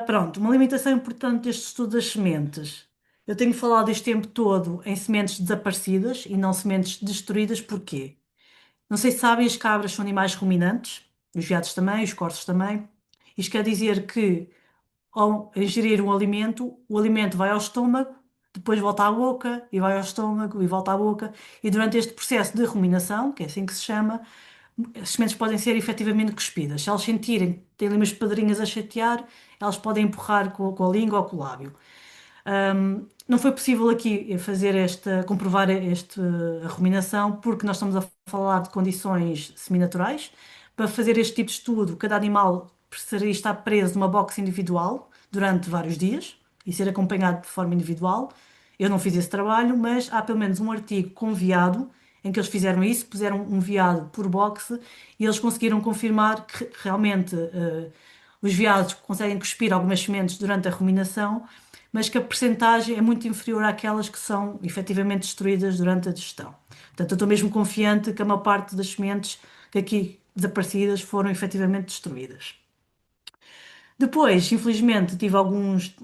Pronto, uma limitação importante deste estudo das sementes. Eu tenho falado este tempo todo em sementes desaparecidas e não sementes destruídas, porquê? Não sei se sabem, as cabras são animais ruminantes, os veados também, os corsos também. Isto quer dizer que, ao ingerir um alimento, o alimento vai ao estômago, depois volta à boca, e vai ao estômago, e volta à boca. E durante este processo de ruminação, que é assim que se chama, as sementes podem ser efetivamente cuspidas. Se elas sentirem que têm ali umas pedrinhas a chatear, elas podem empurrar com a língua ou com o lábio. Não foi possível aqui fazer comprovar a ruminação, porque nós estamos a falar de condições seminaturais. Para fazer este tipo de estudo, cada animal precisaria estar preso numa box individual durante vários dias e ser acompanhado de forma individual. Eu não fiz esse trabalho, mas há pelo menos um artigo com veado em que eles fizeram isso, puseram um veado por boxe e eles conseguiram confirmar que realmente os veados conseguem cuspir algumas sementes durante a ruminação, mas que a percentagem é muito inferior àquelas que são efetivamente destruídas durante a digestão. Portanto, eu estou mesmo confiante que a maior parte das sementes que aqui desaparecidas foram efetivamente destruídas. Depois, infelizmente, tive alguns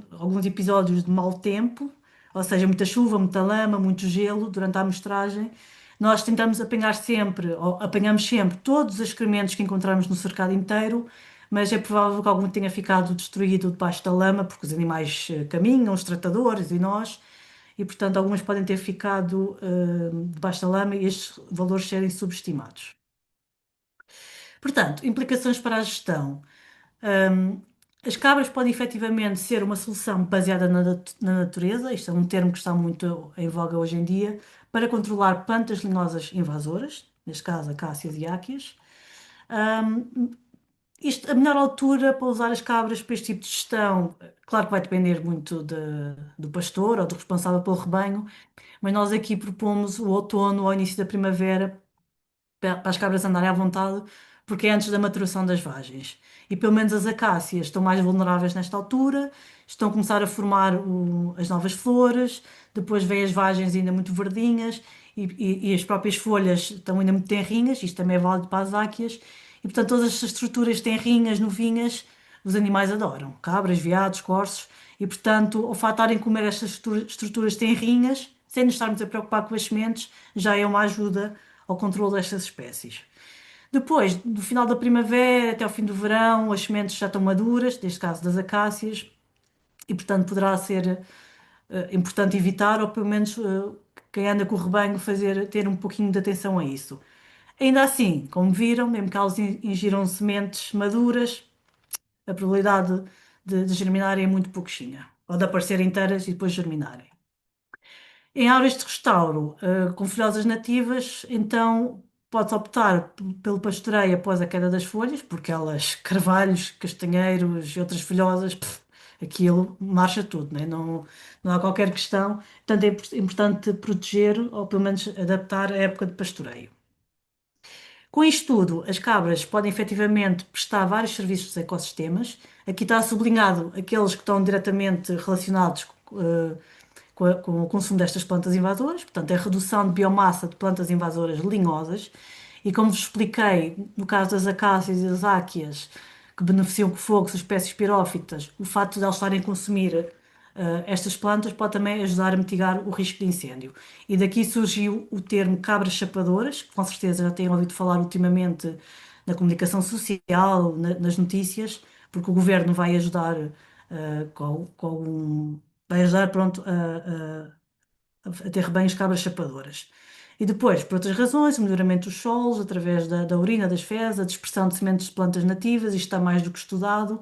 episódios de mau tempo, ou seja, muita chuva, muita lama, muito gelo durante a amostragem. Nós tentamos apanhar sempre, ou apanhamos sempre, todos os excrementos que encontramos no cercado inteiro, mas é provável que algum tenha ficado destruído debaixo da lama, porque os animais caminham, os tratadores e nós, e portanto algumas podem ter ficado debaixo da lama e estes valores serem subestimados. Portanto, implicações para a gestão. Um, as cabras podem efetivamente ser uma solução baseada na natureza, isto é um termo que está muito em voga hoje em dia, para controlar plantas leñosas invasoras, neste caso acácias e áqueas. Um, a melhor altura para usar as cabras para este tipo de gestão, claro que vai depender muito do pastor ou do responsável pelo rebanho, mas nós aqui propomos o outono ou início da primavera para as cabras andarem à vontade, porque é antes da maturação das vagens. E pelo menos as acácias estão mais vulneráveis nesta altura, estão a começar a formar as novas flores, depois vêm as vagens ainda muito verdinhas e as próprias folhas estão ainda muito tenrinhas, isto também é válido para as áqueas, e portanto todas estas estruturas tenrinhas, novinhas, os animais adoram, cabras, veados, corços, e portanto o fato de estarem a comer estas estruturas tenrinhas, sem nos estarmos a preocupar com as sementes, já é uma ajuda ao controle destas espécies. Depois, do final da primavera até ao fim do verão, as sementes já estão maduras, neste caso das acácias, e portanto poderá ser importante evitar, ou pelo menos quem anda com o rebanho ter um pouquinho de atenção a isso. Ainda assim, como viram, mesmo que elas ingiram sementes maduras, a probabilidade de germinarem é muito pouquinha, ou de aparecerem inteiras e depois germinarem. Em áreas de restauro, com folhosas nativas, então pode-se optar pelo pastoreio após a queda das folhas, porque elas, carvalhos, castanheiros e outras folhosas, aquilo marcha tudo, né? Não, não há qualquer questão. Portanto, é importante proteger ou pelo menos adaptar a época de pastoreio. Com isto tudo, as cabras podem efetivamente prestar vários serviços dos ecossistemas. Aqui está sublinhado aqueles que estão diretamente relacionados com o consumo destas plantas invasoras, portanto, é a redução de biomassa de plantas invasoras linhosas. E como vos expliquei, no caso das acácias e das áqueas, que beneficiam com fogo, as espécies pirófitas, o facto de elas estarem a consumir estas plantas pode também ajudar a mitigar o risco de incêndio. E daqui surgiu o termo cabras chapadoras, que com certeza já têm ouvido falar ultimamente na comunicação social, nas notícias, porque o governo vai ajudar vai ajudar, pronto, a ter rebanhos de cabras chapadoras. E depois, por outras razões, o melhoramento dos solos, através da urina, das fezes, a dispersão de sementes de plantas nativas, isto está mais do que estudado.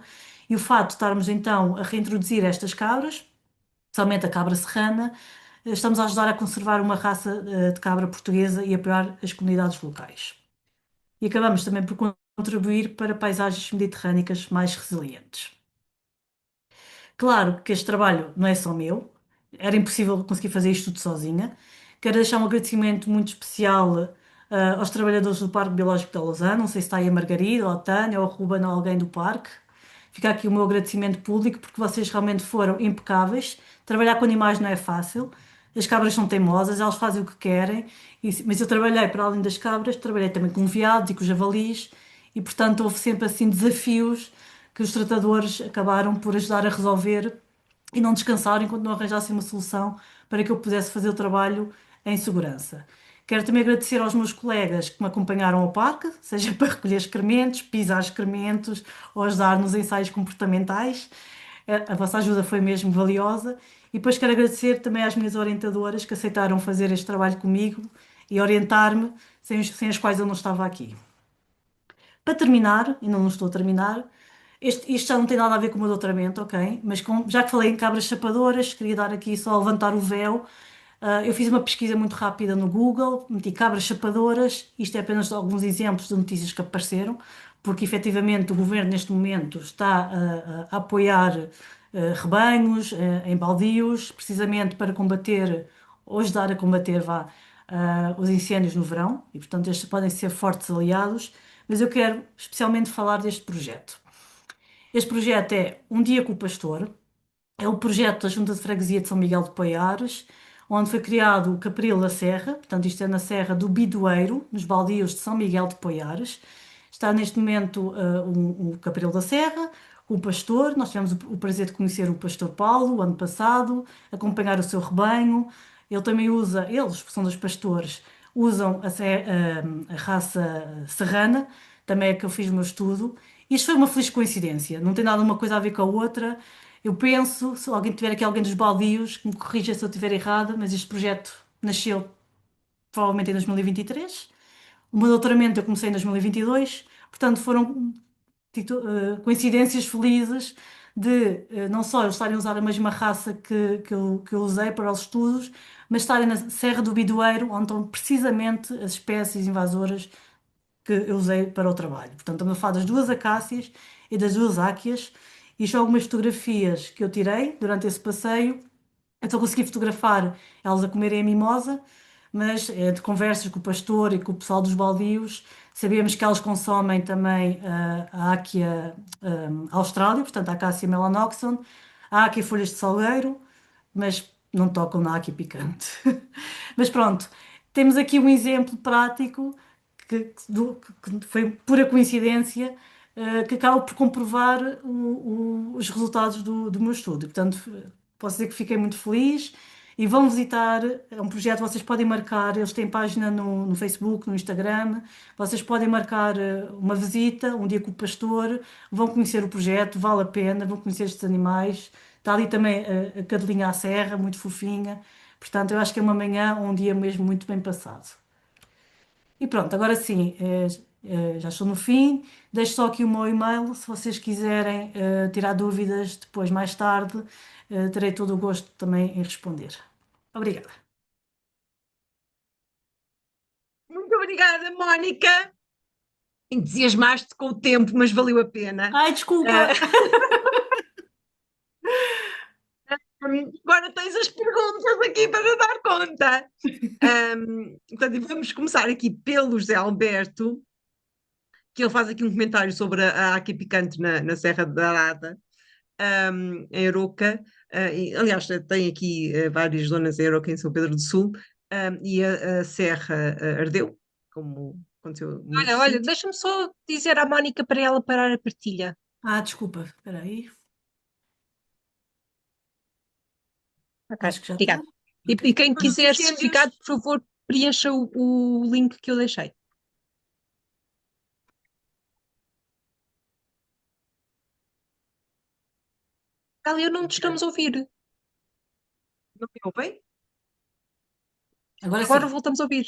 E o fato de estarmos então a reintroduzir estas cabras, especialmente a cabra serrana, estamos a ajudar a conservar uma raça de cabra portuguesa e apoiar as comunidades locais. E acabamos também por contribuir para paisagens mediterrâneas mais resilientes. Claro que este trabalho não é só meu, era impossível conseguir fazer isto tudo sozinha. Quero deixar um agradecimento muito especial, aos trabalhadores do Parque Biológico da Lousã, não sei se está aí a Margarida, ou a Tânia, ou a Ruben, ou alguém do parque. Fica aqui o meu agradecimento público, porque vocês realmente foram impecáveis. Trabalhar com animais não é fácil. As cabras são teimosas, elas fazem o que querem, mas eu trabalhei, para além das cabras, trabalhei também com veados e com javalis, e portanto houve sempre assim desafios que os tratadores acabaram por ajudar a resolver e não descansaram enquanto não arranjassem uma solução para que eu pudesse fazer o trabalho em segurança. Quero também agradecer aos meus colegas que me acompanharam ao parque, seja para recolher excrementos, pisar excrementos ou ajudar nos ensaios comportamentais. A vossa ajuda foi mesmo valiosa. E depois quero agradecer também às minhas orientadoras que aceitaram fazer este trabalho comigo e orientar-me, sem as quais eu não estava aqui. Para terminar, ainda não estou a terminar, isto já não tem nada a ver com o meu doutoramento, ok? Mas já que falei em cabras chapadoras, queria dar aqui só levantar o véu. Eu fiz uma pesquisa muito rápida no Google, meti cabras chapadoras, isto é apenas alguns exemplos de notícias que apareceram, porque efetivamente o governo neste momento está a apoiar rebanhos em baldios, precisamente para combater, ou ajudar a combater, vá, os incêndios no verão, e portanto estes podem ser fortes aliados, mas eu quero especialmente falar deste projeto. Este projeto é Um Dia com o Pastor, é o projeto da Junta de Freguesia de São Miguel de Poiares, onde foi criado o Capril da Serra, portanto isto é na Serra do Bidoeiro, nos baldios de São Miguel de Poiares. Está neste momento o Capril da Serra, o pastor, nós tivemos o prazer de conhecer o pastor Paulo o ano passado, acompanhar o seu rebanho. Ele também usa, eles, que são dos pastores, usam a raça serrana, também é que eu fiz o meu estudo. Isto foi uma feliz coincidência, não tem nada uma coisa a ver com a outra. Eu penso, se alguém tiver aqui alguém dos baldios, que me corrija se eu estiver errada, mas este projeto nasceu provavelmente em 2023. O meu doutoramento eu comecei em 2022, portanto foram coincidências felizes de não só eles estarem a usar a mesma raça que eu usei para os estudos, mas estarem na Serra do Bidoeiro, onde estão precisamente as espécies invasoras que eu usei para o trabalho. Portanto, estamos a falar das duas acácias e das duas áqueas. Isto são algumas fotografias que eu tirei durante esse passeio. Eu só consegui fotografar elas a comerem a mimosa, mas de conversas com o pastor e com o pessoal dos baldios, sabíamos que elas consomem também a áquia Austrália, portanto a Acacia melanoxon, a áquia folhas de salgueiro, mas não tocam na áquia picante. Mas pronto, temos aqui um exemplo prático que foi pura coincidência, que acaba por comprovar os resultados do meu estudo. Portanto, posso dizer que fiquei muito feliz e vão visitar. É um projeto que vocês podem marcar. Eles têm página no Facebook, no Instagram. Vocês podem marcar uma visita, um dia com o pastor. Vão conhecer o projeto, vale a pena. Vão conhecer estes animais. Está ali também a cadelinha à serra, muito fofinha. Portanto, eu acho que é uma manhã ou um dia mesmo muito bem passado. E pronto, agora sim, já estou no fim. Deixo só aqui o meu e-mail. Se vocês quiserem tirar dúvidas depois, mais tarde, terei todo o gosto também em responder. Obrigada.
Muito obrigada, Mónica. Entusiasmaste com o tempo, mas valeu a pena.
Ai,
Ah,
desculpa!
agora tens as perguntas aqui para dar conta. Portanto, e vamos começar aqui pelo José Alberto, que ele faz aqui um comentário sobre a Áquia Picante na Serra da Arada, em Aroca. Aliás, tem aqui várias zonas em Aroca, em São Pedro do Sul, e a Serra ardeu, como aconteceu em
Olha,
muitos
olha,
sítios.
deixa-me só dizer à Mónica para ela parar a partilha.
Desculpa, espera aí.
Ok,
Acho que já está.
obrigada. E,
Ok.
e quem
Depois dos
quiser certificado,
incêndios,
por favor, preencha o link que eu deixei. Alia, não te estamos a ouvir.
não me ouvem?
Agora
Agora
sim.
voltamos a ouvir.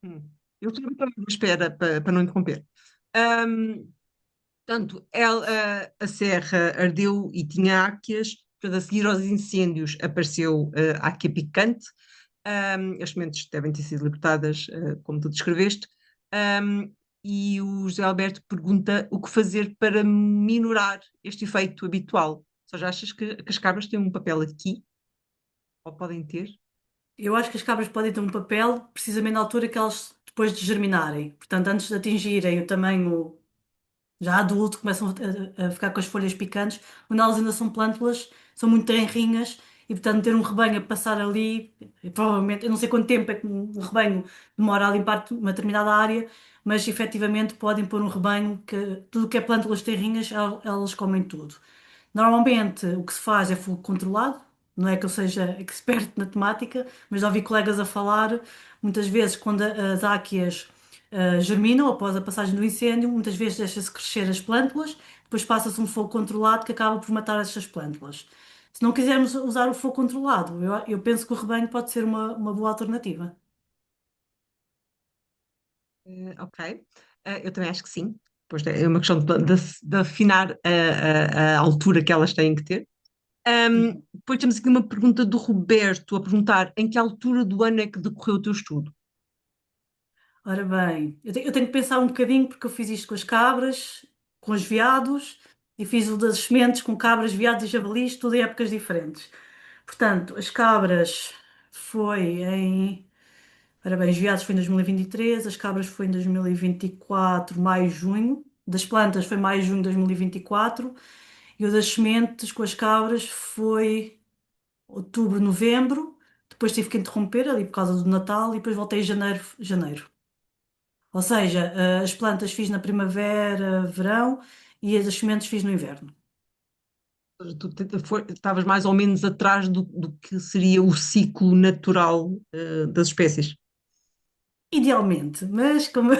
Eu estou à espera para não interromper. Ahm, Portanto, a serra ardeu e tinha áqueas, Portanto, a seguir aos incêndios apareceu a Áquia Picante. As sementes devem ter sido libertadas, como tu descreveste. Um, e o José Alberto pergunta o que fazer para minorar este efeito habitual. Só já achas que as cabras têm um papel aqui? Ou podem ter?
Eu acho que as cabras podem ter um papel precisamente na altura que elas, depois de germinarem. Portanto, antes de atingirem o tamanho já adulto, começam a ficar com as folhas picantes. Quando elas ainda são plântulas, são muito tenrinhas e, portanto, ter um rebanho a passar ali, e provavelmente, eu não sei quanto tempo é que um rebanho demora a limpar uma determinada área, mas efetivamente podem pôr um rebanho que tudo o que é plântulas tenrinhas, elas comem tudo. Normalmente o que se faz é fogo controlado, não é que eu seja expert na temática, mas já ouvi colegas a falar, muitas vezes quando as áqueas germinam após a passagem do incêndio, muitas vezes deixa-se crescer as plântulas, depois passa-se um fogo controlado que acaba por matar essas plântulas. Se não quisermos usar o fogo controlado, eu penso que o rebanho pode ser uma boa alternativa.
Ok. Eu também acho que sim. Pois é uma questão de afinar a altura que elas têm que ter. Depois temos aqui uma pergunta do Roberto a perguntar em que altura do ano é que decorreu o teu estudo?
Ora bem, eu tenho que pensar um bocadinho porque eu fiz isto com as cabras, com os veados e fiz o das sementes com cabras, veados e javalis, tudo em épocas diferentes. Portanto, as cabras foi em. Ora bem, os veados foi em 2023, as cabras foi em 2024, maio, junho. Das plantas foi maio, junho de 2024 e o das sementes com as cabras foi outubro, novembro. Depois tive que interromper ali por causa do Natal e depois voltei em janeiro, janeiro. Ou seja, as plantas fiz na primavera, verão e as sementes fiz no inverno.
Estavas mais ou menos atrás do que seria o ciclo natural, das espécies.
Idealmente, mas como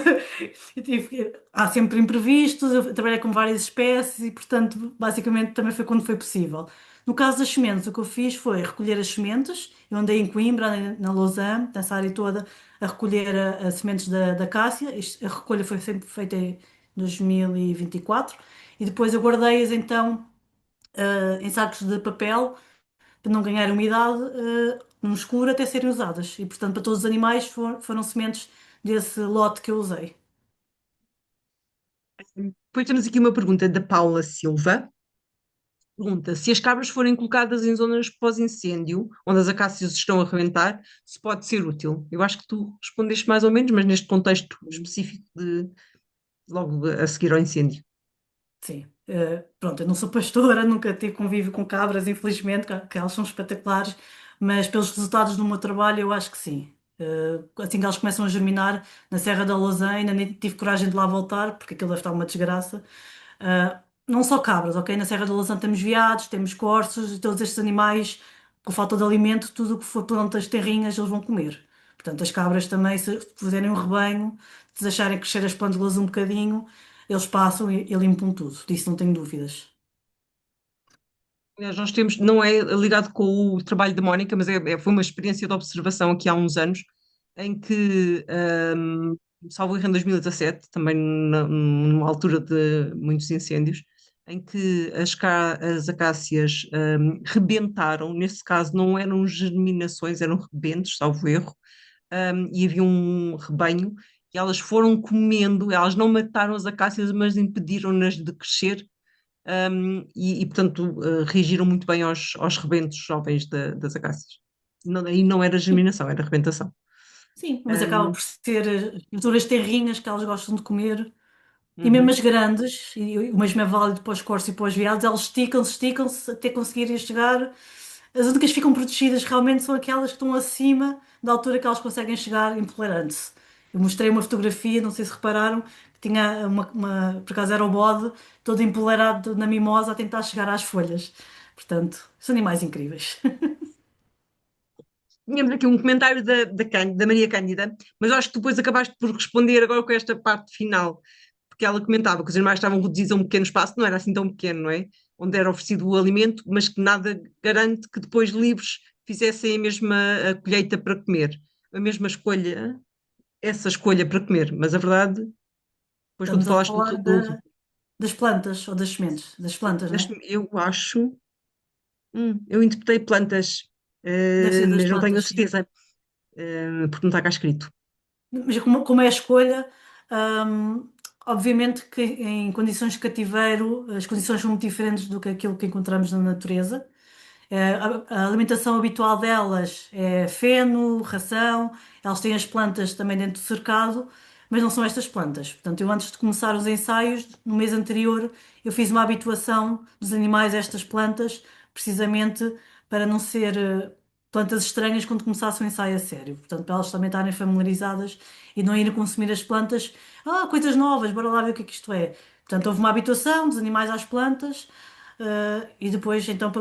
há sempre imprevistos, eu trabalhei com várias espécies e, portanto, basicamente também foi quando foi possível. No caso das sementes, o que eu fiz foi recolher as sementes. Eu andei em Coimbra, andei na Lausanne, nessa área toda, a recolher as sementes da cássia. A recolha foi sempre feita em 2024 e depois eu guardei-as então em sacos de papel para não ganhar umidade no escuro até serem usadas. E, portanto, para todos os animais foram sementes desse lote que eu usei.
Depois temos aqui uma pergunta da Paula Silva. Pergunta: se as cabras forem colocadas em zonas pós-incêndio, onde as acácias estão a rebentar, se pode ser útil? Eu acho que tu respondeste mais ou menos, mas neste contexto específico de logo a seguir ao incêndio.
Sim. Pronto, eu não sou pastora, nunca tive convívio com cabras, infelizmente, que elas são espetaculares, mas pelos resultados do meu trabalho, eu acho que sim. Assim que elas começam a germinar na Serra da Lousã, ainda nem tive coragem de lá voltar, porque aquilo deve estar uma desgraça. Não só cabras, ok? Na Serra da Lousã temos veados, temos corços e todos estes animais, com falta de alimento, tudo o que for plantas terrinhas, eles vão comer. Portanto, as cabras também, se fizerem um rebanho, se deixarem crescer as plântulas um bocadinho, eles passam e limpam tudo. Disso não tenho dúvidas.
Aliás, nós temos, não é ligado com o trabalho da Mónica, mas foi uma experiência de observação aqui há uns anos, em que, salvo erro em 2017, também numa altura de muitos incêndios, em que as acácias, rebentaram, nesse caso não eram germinações, eram rebentos, salvo erro, e havia um rebanho, e elas foram comendo, elas não mataram as acácias, mas impediram-nas de crescer, portanto, reagiram muito bem aos rebentos jovens das acácias. Não, aí não era germinação, era rebentação.
Sim, mas acaba
Um,
por ser verduras terrinhas que elas gostam de comer. E mesmo as
uhum.
grandes, e o mesmo é válido para os corços e para os veados, elas esticam-se até conseguirem chegar. As únicas que ficam protegidas realmente são aquelas que estão acima da altura que elas conseguem chegar empolerando-se. Eu mostrei uma fotografia, não sei se repararam, que tinha por acaso era o bode, todo empolerado na mimosa a tentar chegar às folhas. Portanto, são animais incríveis.
Tínhamos aqui um comentário da Maria Cândida, mas acho que tu depois acabaste por responder agora com esta parte final, porque ela comentava que os animais estavam reduzidos a um pequeno espaço, não era assim tão pequeno, não é? Onde era oferecido o alimento, mas que nada garante que depois livres fizessem a mesma colheita para comer, a mesma escolha, essa escolha para comer. Mas a verdade, depois quando
Estamos a
falaste
falar
do
das plantas ou das sementes, das plantas, não é?
eu acho. Eu interpretei plantas,
Deve ser das
mas não tenho a
plantas, sim.
certeza, porque não está cá escrito.
Mas como é a escolha, hum, obviamente que em condições de cativeiro as condições são muito diferentes do que aquilo que encontramos na natureza. A alimentação habitual delas é feno, ração, elas têm as plantas também dentro do cercado, mas não são estas plantas. Portanto, eu antes de começar os ensaios, no mês anterior, eu fiz uma habituação dos animais a estas plantas, precisamente para não ser plantas estranhas quando começasse o ensaio a sério. Portanto, para elas também estarem familiarizadas e não irem consumir as plantas. Ah, coisas novas, bora lá ver o que é que isto é. Portanto, houve uma habituação dos animais às plantas, e depois, então,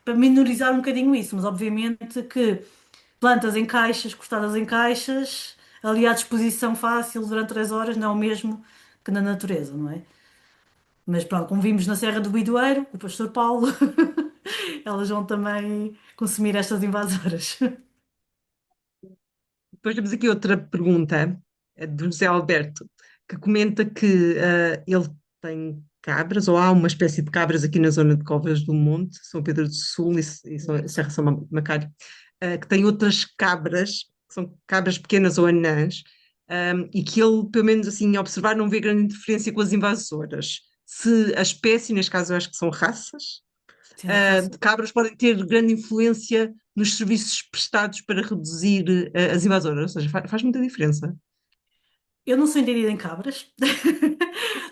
para minorizar um bocadinho isso, mas obviamente que plantas em caixas, cortadas em caixas, ali à disposição fácil durante 3 horas, não é o mesmo que na natureza, não é? Mas pronto, como vimos na Serra do Bidoeiro, o Pastor Paulo, elas vão também consumir estas invasoras.
Depois temos aqui outra pergunta, do José Alberto, que comenta que ele tem cabras, ou há uma espécie de cabras aqui na zona de Covas do Monte, São Pedro do Sul e Serra São Macário, que tem outras cabras, que são cabras pequenas ou anãs, e que ele, pelo menos assim, a observar, não vê grande interferência com as invasoras. Se a espécie, neste caso eu acho que são raças,
Sim, raça.
de cabras podem ter grande influência nos serviços prestados para reduzir as invasoras, ou seja, faz muita diferença.
Eu não sou entendida em cabras.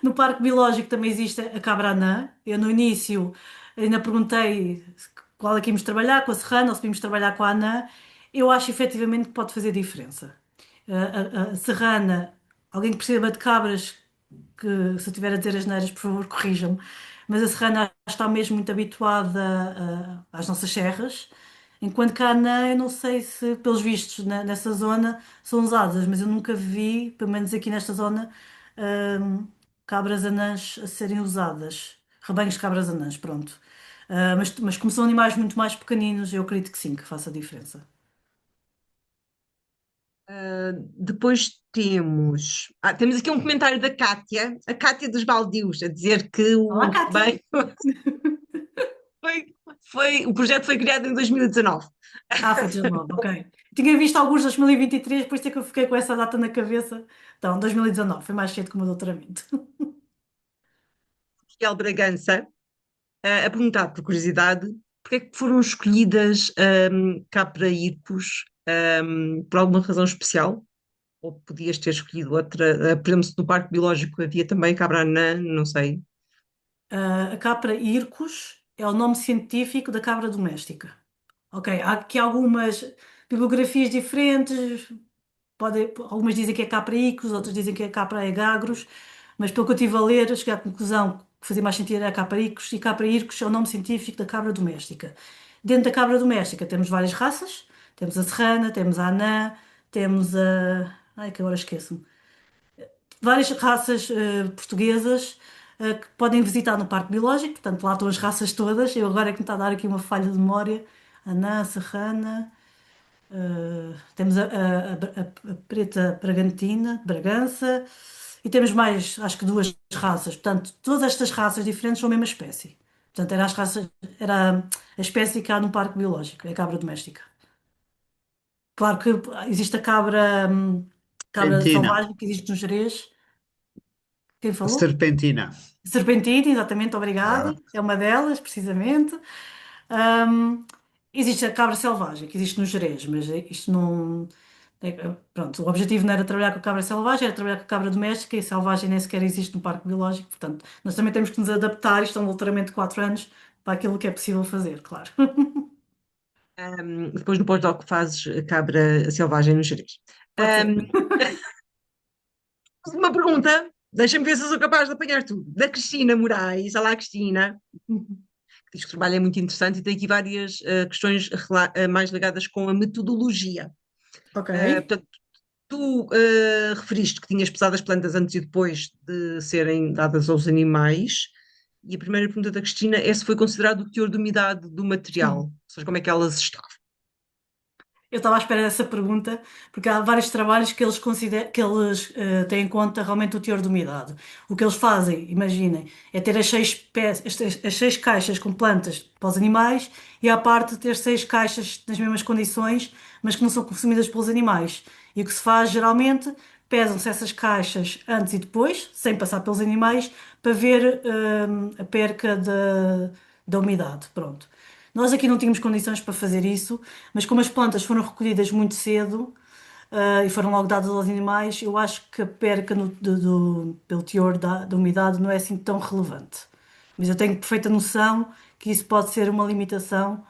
No Parque Biológico também existe a cabra anã. Eu no início ainda perguntei qual é que íamos trabalhar, com a serrana ou se íamos trabalhar com a anã. Eu acho efetivamente que pode fazer diferença. A serrana, alguém que perceba de cabras, que se eu estiver a dizer as neiras, por favor, corrijam-me. Mas a serrana está mesmo muito habituada às nossas serras. Enquanto que a anã, eu não sei se, pelos vistos, nessa zona são usadas, mas eu nunca vi, pelo menos aqui nesta zona, hum, cabras anãs a serem usadas. Rebanhos de cabras anãs, pronto. Mas como são animais muito mais pequeninos, eu acredito que sim, que faça diferença.
Depois temos aqui um comentário da Cátia, a Cátia dos Baldios, a dizer que
Olá, Kátia!
foi, o projeto foi criado em 2019.
Ah, foi 19, ok. Tinha visto alguns de 2023, por isso é que eu fiquei com essa data na cabeça. Então, 2019, foi mais cedo que o meu doutoramento.
Miguel Bragança, a perguntar, por curiosidade, porque é que foram escolhidas Capra Hircus, por alguma razão especial? Ou podias ter escolhido outra? Por exemplo, se no Parque Biológico havia também cabra anã, não sei.
A capra hircus é o nome científico da cabra doméstica. Ok, há aqui algumas bibliografias diferentes. Algumas dizem que é capra icus, outras dizem que é capra egagros, mas pelo que eu estive a ler, cheguei à conclusão que fazia mais sentido era a capra icus, e capra hircus é o nome científico da cabra doméstica. Dentro da cabra doméstica temos várias raças, temos a serrana, temos a anã, temos a... Ai, que agora esqueço-me. Várias raças portuguesas que podem visitar no Parque Biológico, portanto lá estão as raças todas. Eu agora é que me está a dar aqui uma falha de memória. Anã, serrana, temos a preta Bragantina, de Bragança, e temos mais, acho que duas raças. Portanto, todas estas raças diferentes são a mesma espécie. Portanto, era a espécie que há no Parque Biológico, é a cabra doméstica. Claro que existe a cabra
Serpentina.
selvagem que existe no Jerez. Quem
A
falou?
serpentina.
Serpentina, exatamente, obrigada.
Ah,
É uma delas, precisamente. Ahm, Existe a cabra selvagem, que existe no Gerês, mas isto não. Pronto, o objetivo não era trabalhar com a cabra selvagem, era trabalhar com a cabra doméstica e a selvagem nem sequer existe no Parque Biológico. Portanto, nós também temos que nos adaptar, isto é um doutoramento de 4 anos, para aquilo que é possível fazer, claro.
Depois no pós-doc fazes a cabra selvagem no Jerez.
Pode ser.
Uma pergunta, deixa-me ver se eu sou capaz de apanhar tudo. Da Cristina Moraes, olá Cristina, que diz que o trabalho é muito interessante e tem aqui várias questões mais ligadas com a metodologia.
Ok.
Portanto, tu referiste que tinhas pesado as plantas antes e depois de serem dadas aos animais, e a primeira pergunta da Cristina é se foi considerado o teor de umidade do material, ou seja, como é que elas estavam.
Eu estava à espera dessa pergunta, porque há vários trabalhos que eles têm em conta realmente o teor de umidade. O que eles fazem, imaginem, é ter as seis caixas com plantas para os animais e à parte ter seis caixas nas mesmas condições, mas que não são consumidas pelos animais. E o que se faz geralmente, pesam-se essas caixas antes e depois, sem passar pelos animais, para ver a perca da umidade. Pronto. Nós aqui não tínhamos condições para fazer isso, mas como as plantas foram recolhidas muito cedo, e foram logo dadas aos animais, eu acho que a perca pelo teor da umidade não é assim tão relevante. Mas eu tenho perfeita noção que isso pode ser uma limitação,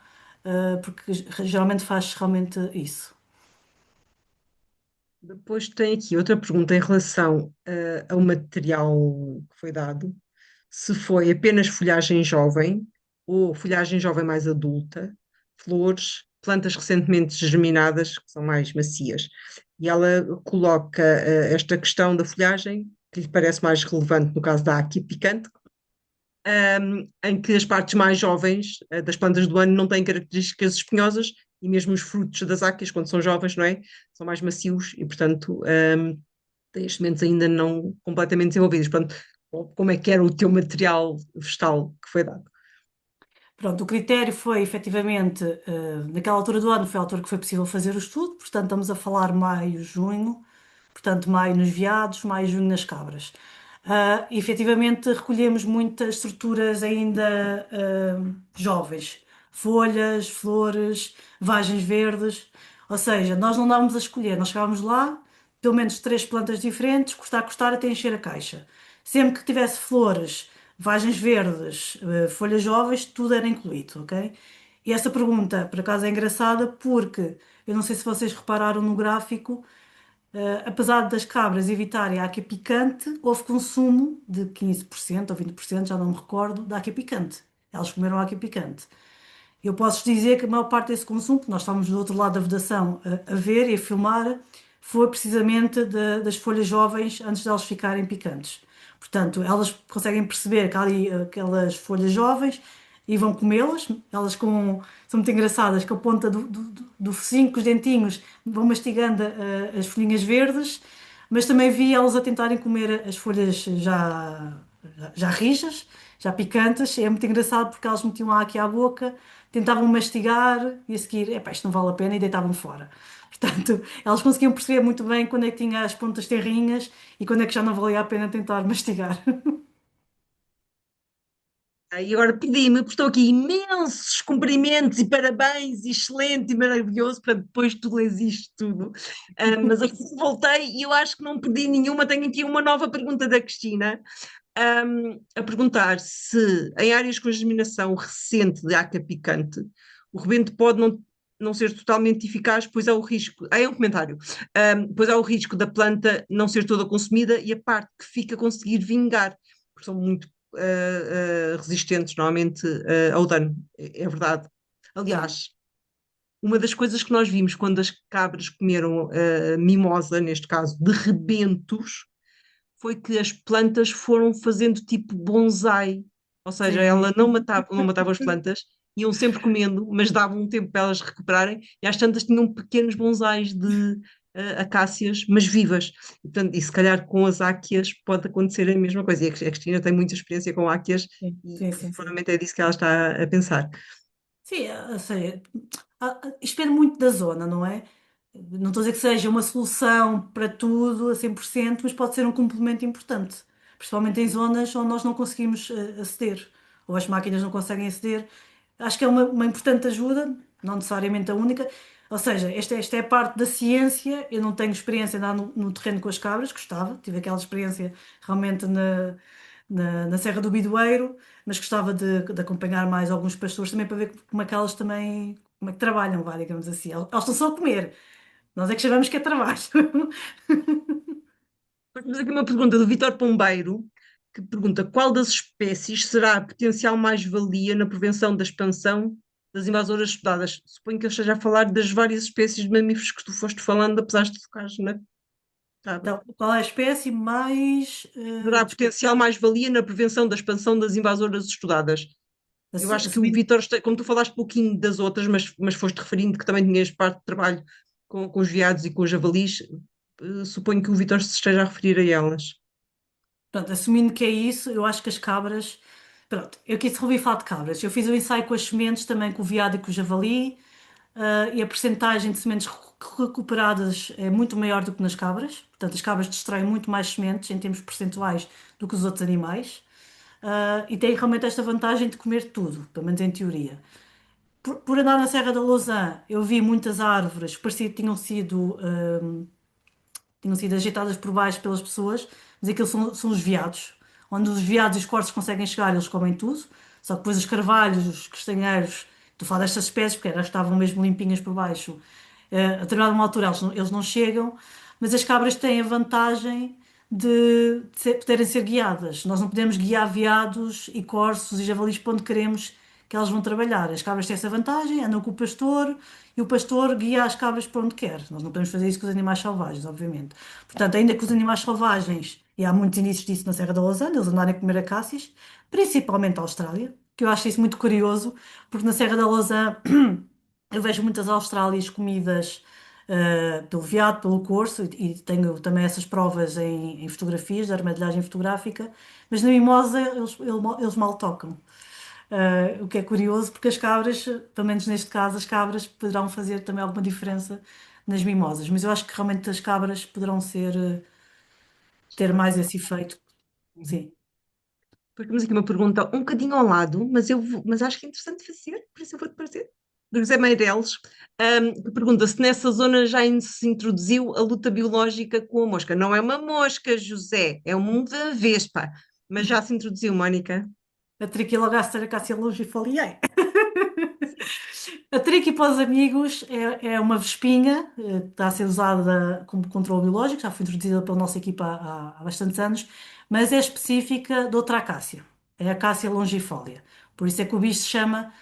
porque geralmente faz realmente isso.
Depois tem aqui outra pergunta em relação ao material que foi dado, se foi apenas folhagem jovem ou folhagem jovem mais adulta, flores, plantas recentemente germinadas, que são mais macias. E ela coloca esta questão da folhagem, que lhe parece mais relevante no caso da áquia picante, em que as partes mais jovens das plantas do ano não têm características espinhosas e mesmo os frutos das áqueas, quando são jovens, não é? São mais macios e, portanto, têm as sementes ainda não completamente desenvolvidas. Portanto, como é que era o teu material vegetal que foi dado?
Pronto, o critério foi efetivamente, naquela altura do ano, foi a altura que foi possível fazer o estudo, portanto, estamos a falar maio, junho, portanto, maio nos veados, maio, junho nas cabras. E efetivamente recolhemos muitas estruturas ainda jovens, folhas, flores, vagens verdes, ou seja, nós não dávamos a escolher, nós chegávamos lá, pelo menos três plantas diferentes, custar a custar até encher a caixa. Sempre que tivesse flores, vagens verdes, folhas jovens, tudo era incluído, ok? E essa pergunta, por acaso, é engraçada porque eu não sei se vocês repararam no gráfico, apesar das cabras evitarem a áquia picante, houve consumo de 15% ou 20%, já não me recordo, da áquia picante. Elas comeram áquia picante. Eu posso dizer que a maior parte desse consumo, que nós estávamos do outro lado da vedação a ver e a filmar, foi precisamente das folhas jovens antes de elas ficarem picantes. Portanto, elas conseguem perceber que há ali aquelas folhas jovens e vão comê-las. São muito engraçadas, com a ponta do focinho, com os dentinhos, vão mastigando as folhinhas verdes, mas também vi elas a tentarem comer as folhas já rijas, já picantes. É muito engraçado porque elas metiam lá aqui à boca, tentavam mastigar e a seguir, epá, isto não vale a pena e deitavam fora. Portanto, elas conseguiam perceber muito bem quando é que tinha as pontas terrinhas e quando é que já não valia a pena tentar mastigar.
E agora pedi-me, porque estou aqui imensos cumprimentos e parabéns, e excelente e maravilhoso, para depois tu lês isto tudo. Mas eu voltei e eu acho que não pedi nenhuma. Tenho aqui uma nova pergunta da Cristina, a perguntar se em áreas com germinação recente de aca picante, o rebento pode não ser totalmente eficaz, pois há o risco, é um comentário, pois há o risco da planta não ser toda consumida e a parte que fica conseguir vingar, porque são muito resistentes normalmente ao dano, é verdade.
Sim.
Aliás, uma das coisas que nós vimos quando as cabras comeram mimosa, neste caso de rebentos, foi que as plantas foram fazendo tipo bonsai, ou seja, ela
Sim.
não matava as plantas, iam sempre comendo, mas davam um tempo para elas recuperarem, e às tantas tinham pequenos bonsais de acácias, mas vivas. E, portanto, e se calhar com as áqueas pode acontecer a mesma coisa. E a Cristina tem muita experiência com áqueas
Sim,
e
sim, sim, sim.
provavelmente é disso que ela está a pensar.
Sim, eu sei, isto depende muito da zona, não é? Não estou a dizer que seja uma solução para tudo a 100%, mas pode ser um complemento importante, principalmente em zonas onde nós não conseguimos aceder, ou as máquinas não conseguem aceder. Acho que é uma importante ajuda, não necessariamente a única. Ou seja, esta é a parte da ciência. Eu não tenho experiência em andar no terreno com as cabras, gostava, tive aquela experiência realmente na Serra do Bidoeiro, mas gostava de acompanhar mais alguns pastores também para ver como é que elas também, como é que trabalham, vá, digamos assim. Elas estão só a comer, nós é que sabemos que é trabalho.
Temos aqui uma pergunta do Vítor Pombeiro, que pergunta qual das espécies será a potencial mais-valia na prevenção da expansão das invasoras estudadas? Suponho que eu esteja a falar das várias espécies de mamíferos que tu foste falando, apesar de tocares na cabra.
Então, qual é a espécie mais.
Será a potencial mais-valia na prevenção da expansão das invasoras estudadas? Eu acho que o Vítor, como tu falaste pouquinho das outras, mas foste referindo que também tinhas parte de trabalho com os veados e com os javalis, suponho que o Vítor se esteja a referir a elas.
Pronto, assumindo que é isso, eu acho que as cabras. Pronto, eu quis ouvir falar de cabras. Eu fiz o ensaio com as sementes, também com o veado e com o javali, e a percentagem de sementes recuperadas é muito maior do que nas cabras. Portanto, as cabras destroem muito mais sementes em termos percentuais do que os outros animais. E têm realmente esta vantagem de comer tudo, pelo menos em teoria. Por andar na Serra da Lousã, eu vi muitas árvores que parecia que tinham sido ajeitadas por baixo pelas pessoas, mas aquilo são os veados. Onde os veados e os corços conseguem chegar, eles comem tudo. Só que depois os carvalhos, os castanheiros, estou a falar destas espécies, porque elas estavam mesmo limpinhas por baixo. A determinada uma altura eles não chegam, mas as cabras têm a vantagem de poderem ser guiadas. Nós não podemos guiar veados e corços e javalis para onde queremos que elas vão trabalhar. As cabras têm essa vantagem, andam com o pastor e o pastor guia as cabras para onde quer. Nós não podemos fazer isso com os animais selvagens, obviamente. Portanto, ainda que os animais selvagens, e há muitos indícios disso na Serra da Lousã, eles andarem a comer acácias, principalmente a Austrália, que eu acho isso muito curioso, porque na Serra da Lousã eu vejo muitas Austrálias comidas pelo veado, pelo corso, e tenho também essas provas em fotografias, de armadilhagem fotográfica, mas na mimosa eles mal tocam. O que é curioso, porque as cabras, pelo menos neste caso, as cabras poderão fazer também alguma diferença nas mimosas, mas eu acho que realmente as cabras poderão ter mais esse efeito.
Uhum.
Sim.
Depois temos aqui uma pergunta um bocadinho ao lado, mas acho que é interessante fazer, por isso eu vou-te parecer. Do José Meireles, que pergunta se nessa zona já se introduziu a luta biológica com a mosca. Não é uma mosca, José, é uma vespa, mas já se introduziu, Mónica.
A Triquilogaster acácia longifoliae. A triqui para os amigos é uma vespinha que está a ser usada como controle biológico, já foi introduzida pela nossa equipa há bastantes anos, mas é específica de outra acácia, é a acácia longifólia. Por isso é que o bicho se chama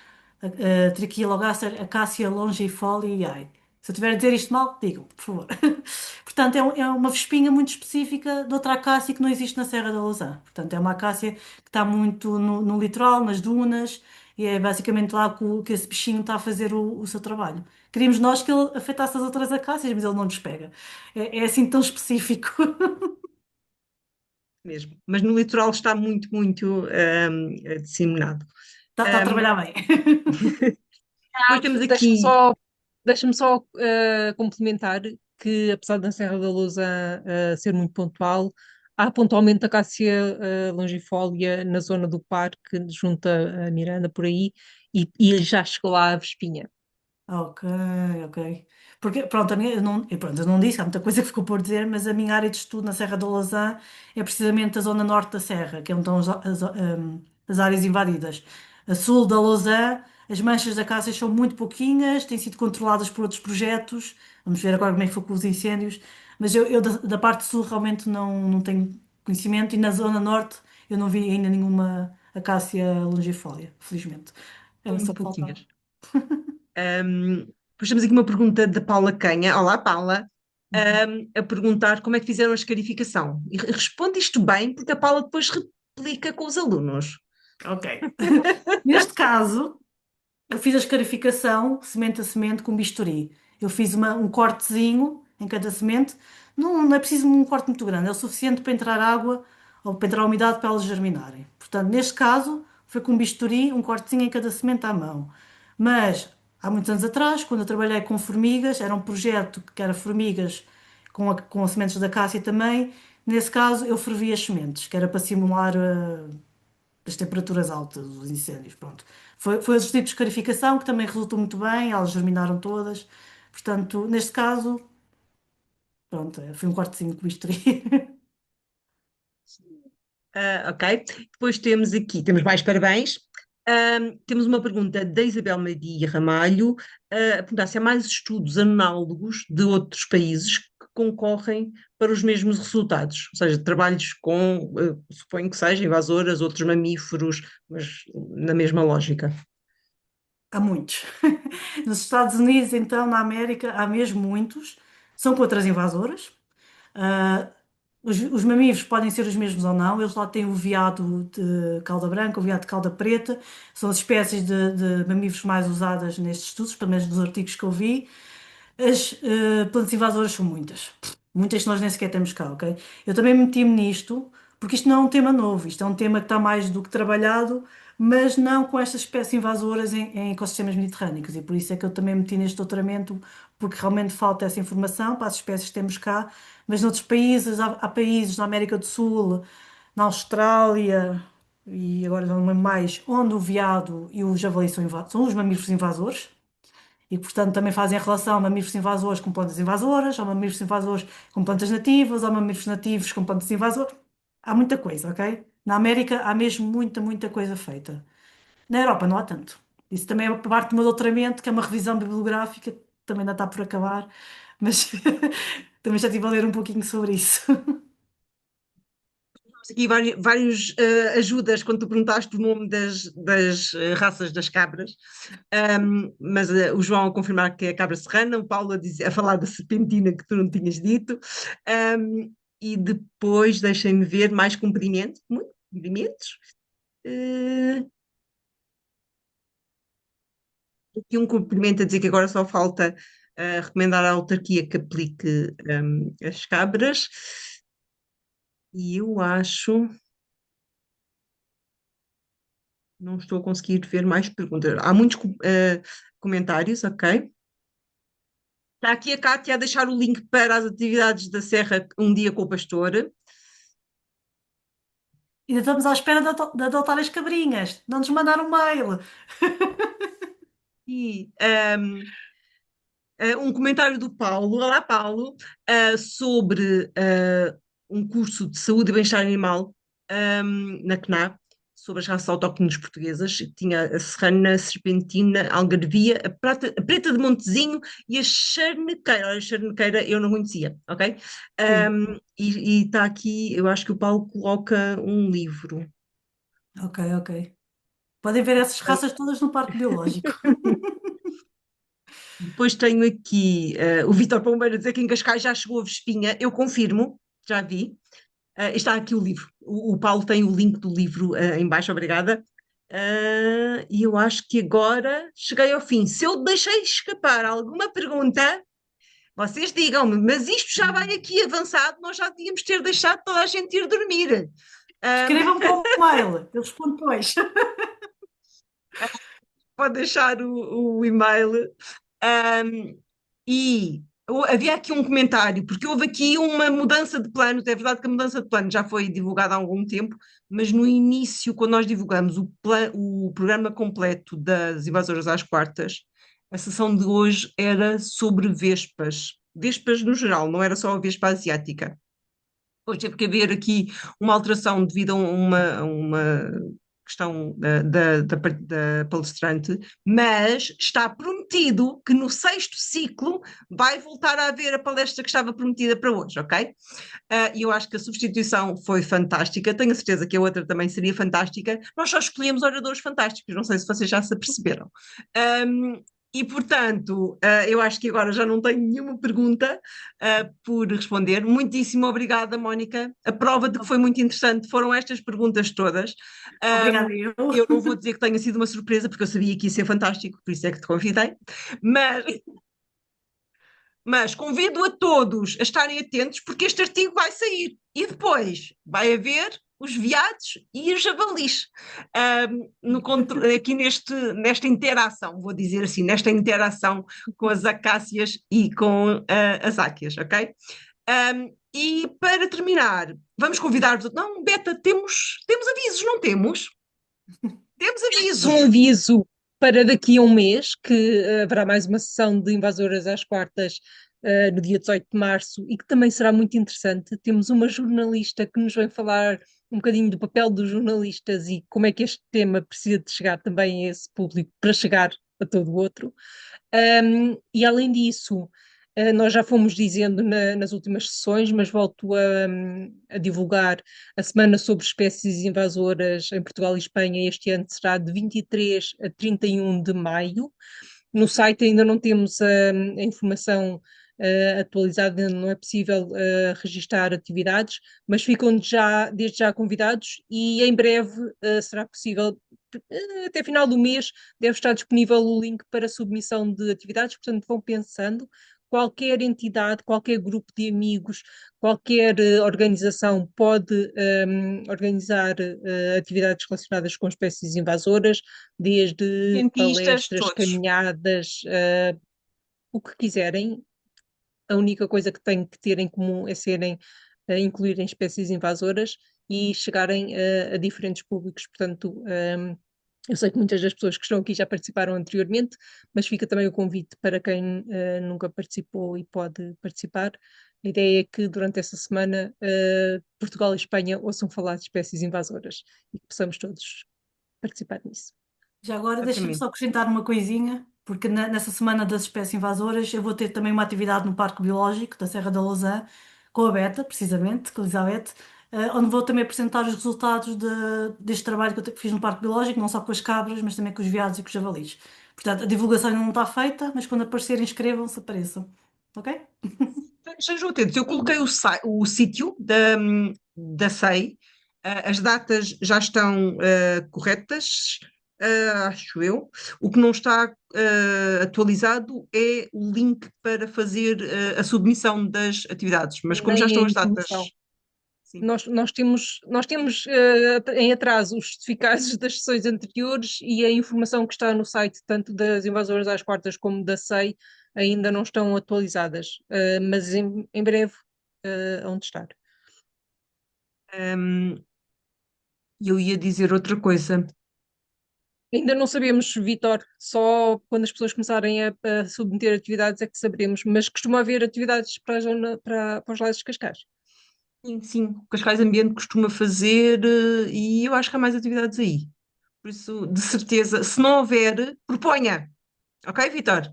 Trichilogaster acácia longifoliae. Se eu estiver a dizer isto mal, digam, por favor. Portanto, é uma vespinha muito específica de outra acácia que não existe na Serra da Lousã. Portanto, é uma acácia que está muito no litoral, nas dunas, e é basicamente lá que esse bichinho está a fazer o seu trabalho. Queríamos nós que ele afetasse as outras acácias, mas ele não nos pega. É assim tão específico.
Mesmo. Mas no litoral está muito, muito disseminado.
Está a
Ahm,
trabalhar bem.
Depois temos
Deixa-me
aqui.
só, deixa-me só complementar que, apesar da Serra da Lousa ser muito pontual, há pontualmente a Cássia longifólia na zona do parque, junto a Miranda, por aí, e já chegou lá a Vespinha.
Ok, ok. Porque, pronto, eu não disse, há muita coisa que ficou por dizer, mas a minha área de estudo na Serra do Lousã é precisamente a zona norte da Serra, que é onde estão as áreas invadidas. A sul da Lousã, as manchas da caça são muito pouquinhas, têm sido controladas por outros projetos. Vamos ver agora como é que foi com os incêndios. Mas eu da parte sul realmente não tenho conhecimento e na zona norte eu não vi ainda nenhuma acácia longifólia, felizmente.
São
Era só
muito
que faltava.
pouquinhas. Depois temos aqui uma pergunta da Paula Canha. Olá, Paula. A perguntar como é que fizeram a escarificação. E responde isto bem, porque a Paula depois replica com os alunos.
Ok. Neste caso, eu fiz a escarificação semente a semente com bisturi. Eu fiz um cortezinho em cada semente. Não é preciso um corte muito grande, é o suficiente para entrar água ou para entrar umidade para elas germinarem. Portanto, neste caso, foi com bisturi, um cortezinho em cada semente à mão. Mas, há muitos anos atrás, quando eu trabalhei com formigas, era um projeto que era formigas com as sementes da cássia também. Nesse caso, eu fervia as sementes, que era para simular das temperaturas altas, dos incêndios, pronto. Foi esse tipo de escarificação que também resultou muito bem, elas germinaram todas. Portanto, neste caso, pronto, foi um cortezinho que bisturi.
Ok. Depois temos aqui, temos mais parabéns. Temos uma pergunta da Isabel Maria Ramalho, a perguntar se há mais estudos análogos de outros países que concorrem para os mesmos resultados, ou seja, trabalhos com, suponho que seja, invasoras, outros mamíferos, mas na mesma lógica.
Há muitos. Nos Estados Unidos, então, na América, há mesmo muitos. São com outras invasoras. Ah, os mamíferos podem ser os mesmos ou não, eles lá têm o veado de cauda branca, o veado de cauda preta, são as espécies de mamíferos mais usadas nestes estudos, pelo menos dos artigos que eu vi. As plantas invasoras são muitas, muitas que nós nem sequer temos cá, ok? Eu também meti-me nisto, porque isto não é um tema novo, isto é um tema que está mais do que trabalhado, mas não com estas espécies invasoras em ecossistemas mediterrâneos, e por isso é que eu também meti neste doutoramento, porque realmente falta essa informação para as espécies que temos cá, mas noutros países, há países na América do Sul, na Austrália, e agora não me lembro mais, onde o veado e o javali são os mamíferos invasores. E, portanto, também fazem a relação mamíferos invasores com plantas invasoras, ou mamíferos invasores com plantas nativas, ou mamíferos nativos com plantas invasoras. Há muita coisa, ok? Na América há mesmo muita, muita coisa feita. Na Europa não há tanto. Isso também é parte do meu doutoramento, que é uma revisão bibliográfica, que também ainda está por acabar, mas também já estive a ler um pouquinho sobre isso.
Aqui vários ajudas quando tu perguntaste o nome das raças das cabras. Mas o João a confirmar que é a cabra serrana, o Paulo a falar da serpentina que tu não tinhas dito. E depois, deixem-me ver, mais cumprimento, muito cumprimentos. Uh, Aqui um cumprimento a dizer que agora só falta recomendar à autarquia que aplique as cabras. E eu acho, não estou a conseguir ver mais perguntas. Há muitos comentários, ok? Está aqui a Cátia a deixar o link para as atividades da Serra Um Dia com o Pastor.
Ainda estamos à espera de adotar as cabrinhas. Não nos mandaram um mail.
E um comentário do Paulo, olá Paulo, sobre um curso de saúde e bem-estar animal na CNA, sobre as raças autóctones portuguesas. Tinha a serrana, a serpentina, a algarvia, a preta de Montezinho e a charnequeira. Olha, a charnequeira eu não conhecia, ok?
Sim.
E está aqui, eu acho que o Paulo coloca um livro.
Ok, ok. Podem ver essas raças todas no Parque Biológico.
Depois tenho aqui o Vítor Pombeiro a dizer que em Cascais já chegou a Vespinha. Eu confirmo, já vi. Está aqui o livro. O Paulo tem o link do livro em baixo, obrigada. E eu acho que agora cheguei ao fim. Se eu deixei escapar alguma pergunta, vocês digam-me, mas isto já vai aqui avançado, nós já devíamos ter deixado toda a gente ir dormir.
Escrevam para o mail, eu respondo depois.
Pode deixar o e-mail. E havia aqui um comentário, porque houve aqui uma mudança de planos. É verdade que a mudança de plano já foi divulgada há algum tempo, mas no início, quando nós divulgamos o programa completo das invasoras às quartas, a sessão de hoje era sobre vespas. Vespas no geral, não era só a vespa asiática. Hoje teve que haver aqui uma alteração devido a uma questão da palestrante, mas está prometido que no sexto ciclo vai voltar a haver a palestra que estava prometida para hoje, ok? E eu acho que a substituição foi fantástica, tenho a certeza que a outra também seria fantástica. Nós só escolhemos oradores fantásticos, não sei se vocês já se aperceberam. E, portanto, eu acho que agora já não tenho nenhuma pergunta por responder. Muitíssimo obrigada, Mónica. A prova de que foi muito interessante foram estas perguntas todas.
Obrigada, eu.
Eu não vou dizer que tenha sido uma surpresa, porque eu sabia que ia ser fantástico, por isso é que te convidei. Mas, mas convido a todos a estarem atentos, porque este artigo vai sair. E depois vai haver os veados e os javalis. Aqui nesta interação, vou dizer assim, nesta interação com as acácias e com as áqueas, ok? E para terminar, vamos convidar-vos. Não, Beta, temos avisos, não temos? Temos avisos.
Um aviso para daqui a um mês, que haverá mais uma sessão de Invasoras às Quartas, no dia 18 de março, e que também será muito interessante. Temos uma jornalista que nos vem falar um bocadinho do papel dos jornalistas e como é que este tema precisa de chegar também a esse público para chegar a todo o outro. E além disso, nós já fomos dizendo nas últimas sessões, mas volto a divulgar a Semana sobre Espécies Invasoras em Portugal e Espanha. Este ano será de 23 a 31 de maio. No site ainda não temos a informação atualizado, ainda não é possível registar atividades, mas ficam desde já convidados e em breve será possível, até final do mês, deve estar disponível o link para submissão de atividades, portanto vão pensando. Qualquer entidade, qualquer grupo de amigos, qualquer organização pode organizar atividades relacionadas com espécies invasoras, desde
Cientistas,
palestras,
todos.
caminhadas, o que quiserem. A única coisa que têm que ter em comum é incluírem espécies invasoras e chegarem a diferentes públicos. Portanto, eu sei que muitas das pessoas que estão aqui já participaram anteriormente, mas fica também o convite para quem nunca participou e pode participar. A ideia é que durante essa semana Portugal e Espanha ouçam falar de espécies invasoras e que possamos todos participar nisso.
Já agora, deixa-me
Exatamente.
só acrescentar uma coisinha, porque nessa semana das espécies invasoras eu vou ter também uma atividade no Parque Biológico da Serra da Lousã, com a Beta, precisamente, com a Elizabeth, onde vou também apresentar os resultados deste trabalho que eu fiz no Parque Biológico, não só com as cabras, mas também com os veados e com os javalis. Portanto, a divulgação ainda não está feita, mas quando aparecerem, inscrevam-se, apareçam. Ok?
Sejam atentos, eu coloquei o sítio da SEI, as datas já estão corretas, acho eu. O que não está atualizado é o link para fazer a submissão das atividades, mas como já
Nem a
estão as datas,
informação.
sim.
Nós temos em atraso os certificados das sessões anteriores e a informação que está no site, tanto das invasoras às quartas como da SEI, ainda não estão atualizadas, mas em breve hão de estar.
E eu ia dizer outra coisa.
Ainda não sabemos, Vitor, só quando as pessoas começarem a submeter atividades é que saberemos, mas costuma haver atividades para, para os lados de Cascais.
Sim, sim, o Cascais Ambiente costuma fazer e eu acho que há mais atividades aí. Por isso, de certeza, se não houver, proponha. Ok, Vitor?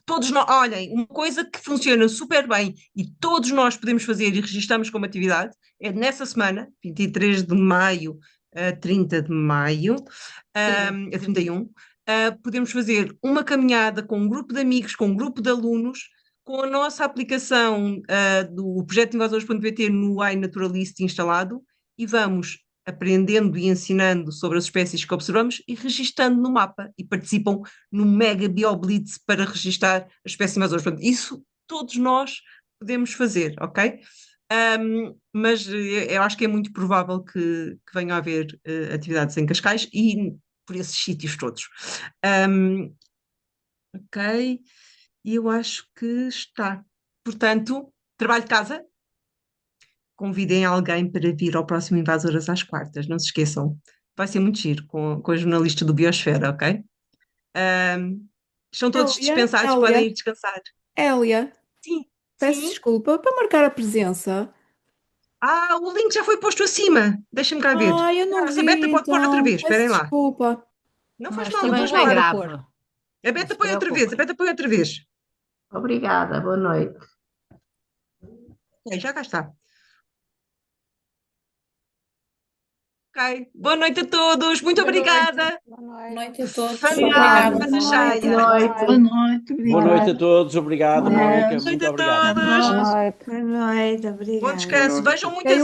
Todos nós, olhem, uma coisa que funciona super bem e todos nós podemos fazer e registramos como atividade é nessa semana, 23 de maio a 30 de maio,
Sim,
a 31, podemos fazer uma caminhada com um grupo de amigos, com um grupo de alunos, com a nossa aplicação do projeto Invasores.pt no iNaturalist instalado e vamos aprendendo e ensinando sobre as espécies que observamos e registando no mapa e participam no Mega BioBlitz para registar as espécies invasoras. Portanto, isso todos nós podemos fazer, ok? Mas eu acho que é muito provável que venham a haver atividades em Cascais e por esses sítios todos. Ok, e eu acho que está. Portanto, trabalho de casa, convidem alguém para vir ao próximo Invasoras às quartas, não se esqueçam. Vai ser muito giro com a jornalista do Biosfera, ok? Ahm, Estão todos
Hélia,
dispensados, podem ir
Hélia,
descansar.
Hélia,
Sim,
peço
sim.
desculpa para marcar a presença.
O link já foi posto acima. Deixa-me cá ver.
Ai, eu não
Mas a Beta
vi,
pode pôr outra
então.
vez,
Peço
esperem lá.
desculpa.
Não faz
Mas
mal, não
Eu
também
vou
faz
não é
voltar
mal.
a
grave.
pôr.
A
Não
Beta
se
põe outra vez, a
preocupe.
Beta põe outra vez.
Obrigada, boa noite.
Ok, já cá está. Ok. Boa noite a todos. Muito
Boa noite.
obrigada.
Boa
Boa
noite.
noite a todos.
Fantástico,
Obrigada.
Casa
Boa noite.
Cheia.
Boa noite.
Boa noite,
Boa noite a
obrigada.
todos, obrigado,
Boa
Mónica,
noite.
Boa noite
muito
a
obrigado.
todos.
Boa
Nós.
noite.
Boa noite,
Bom
obrigada.
descanso. Vejam muitas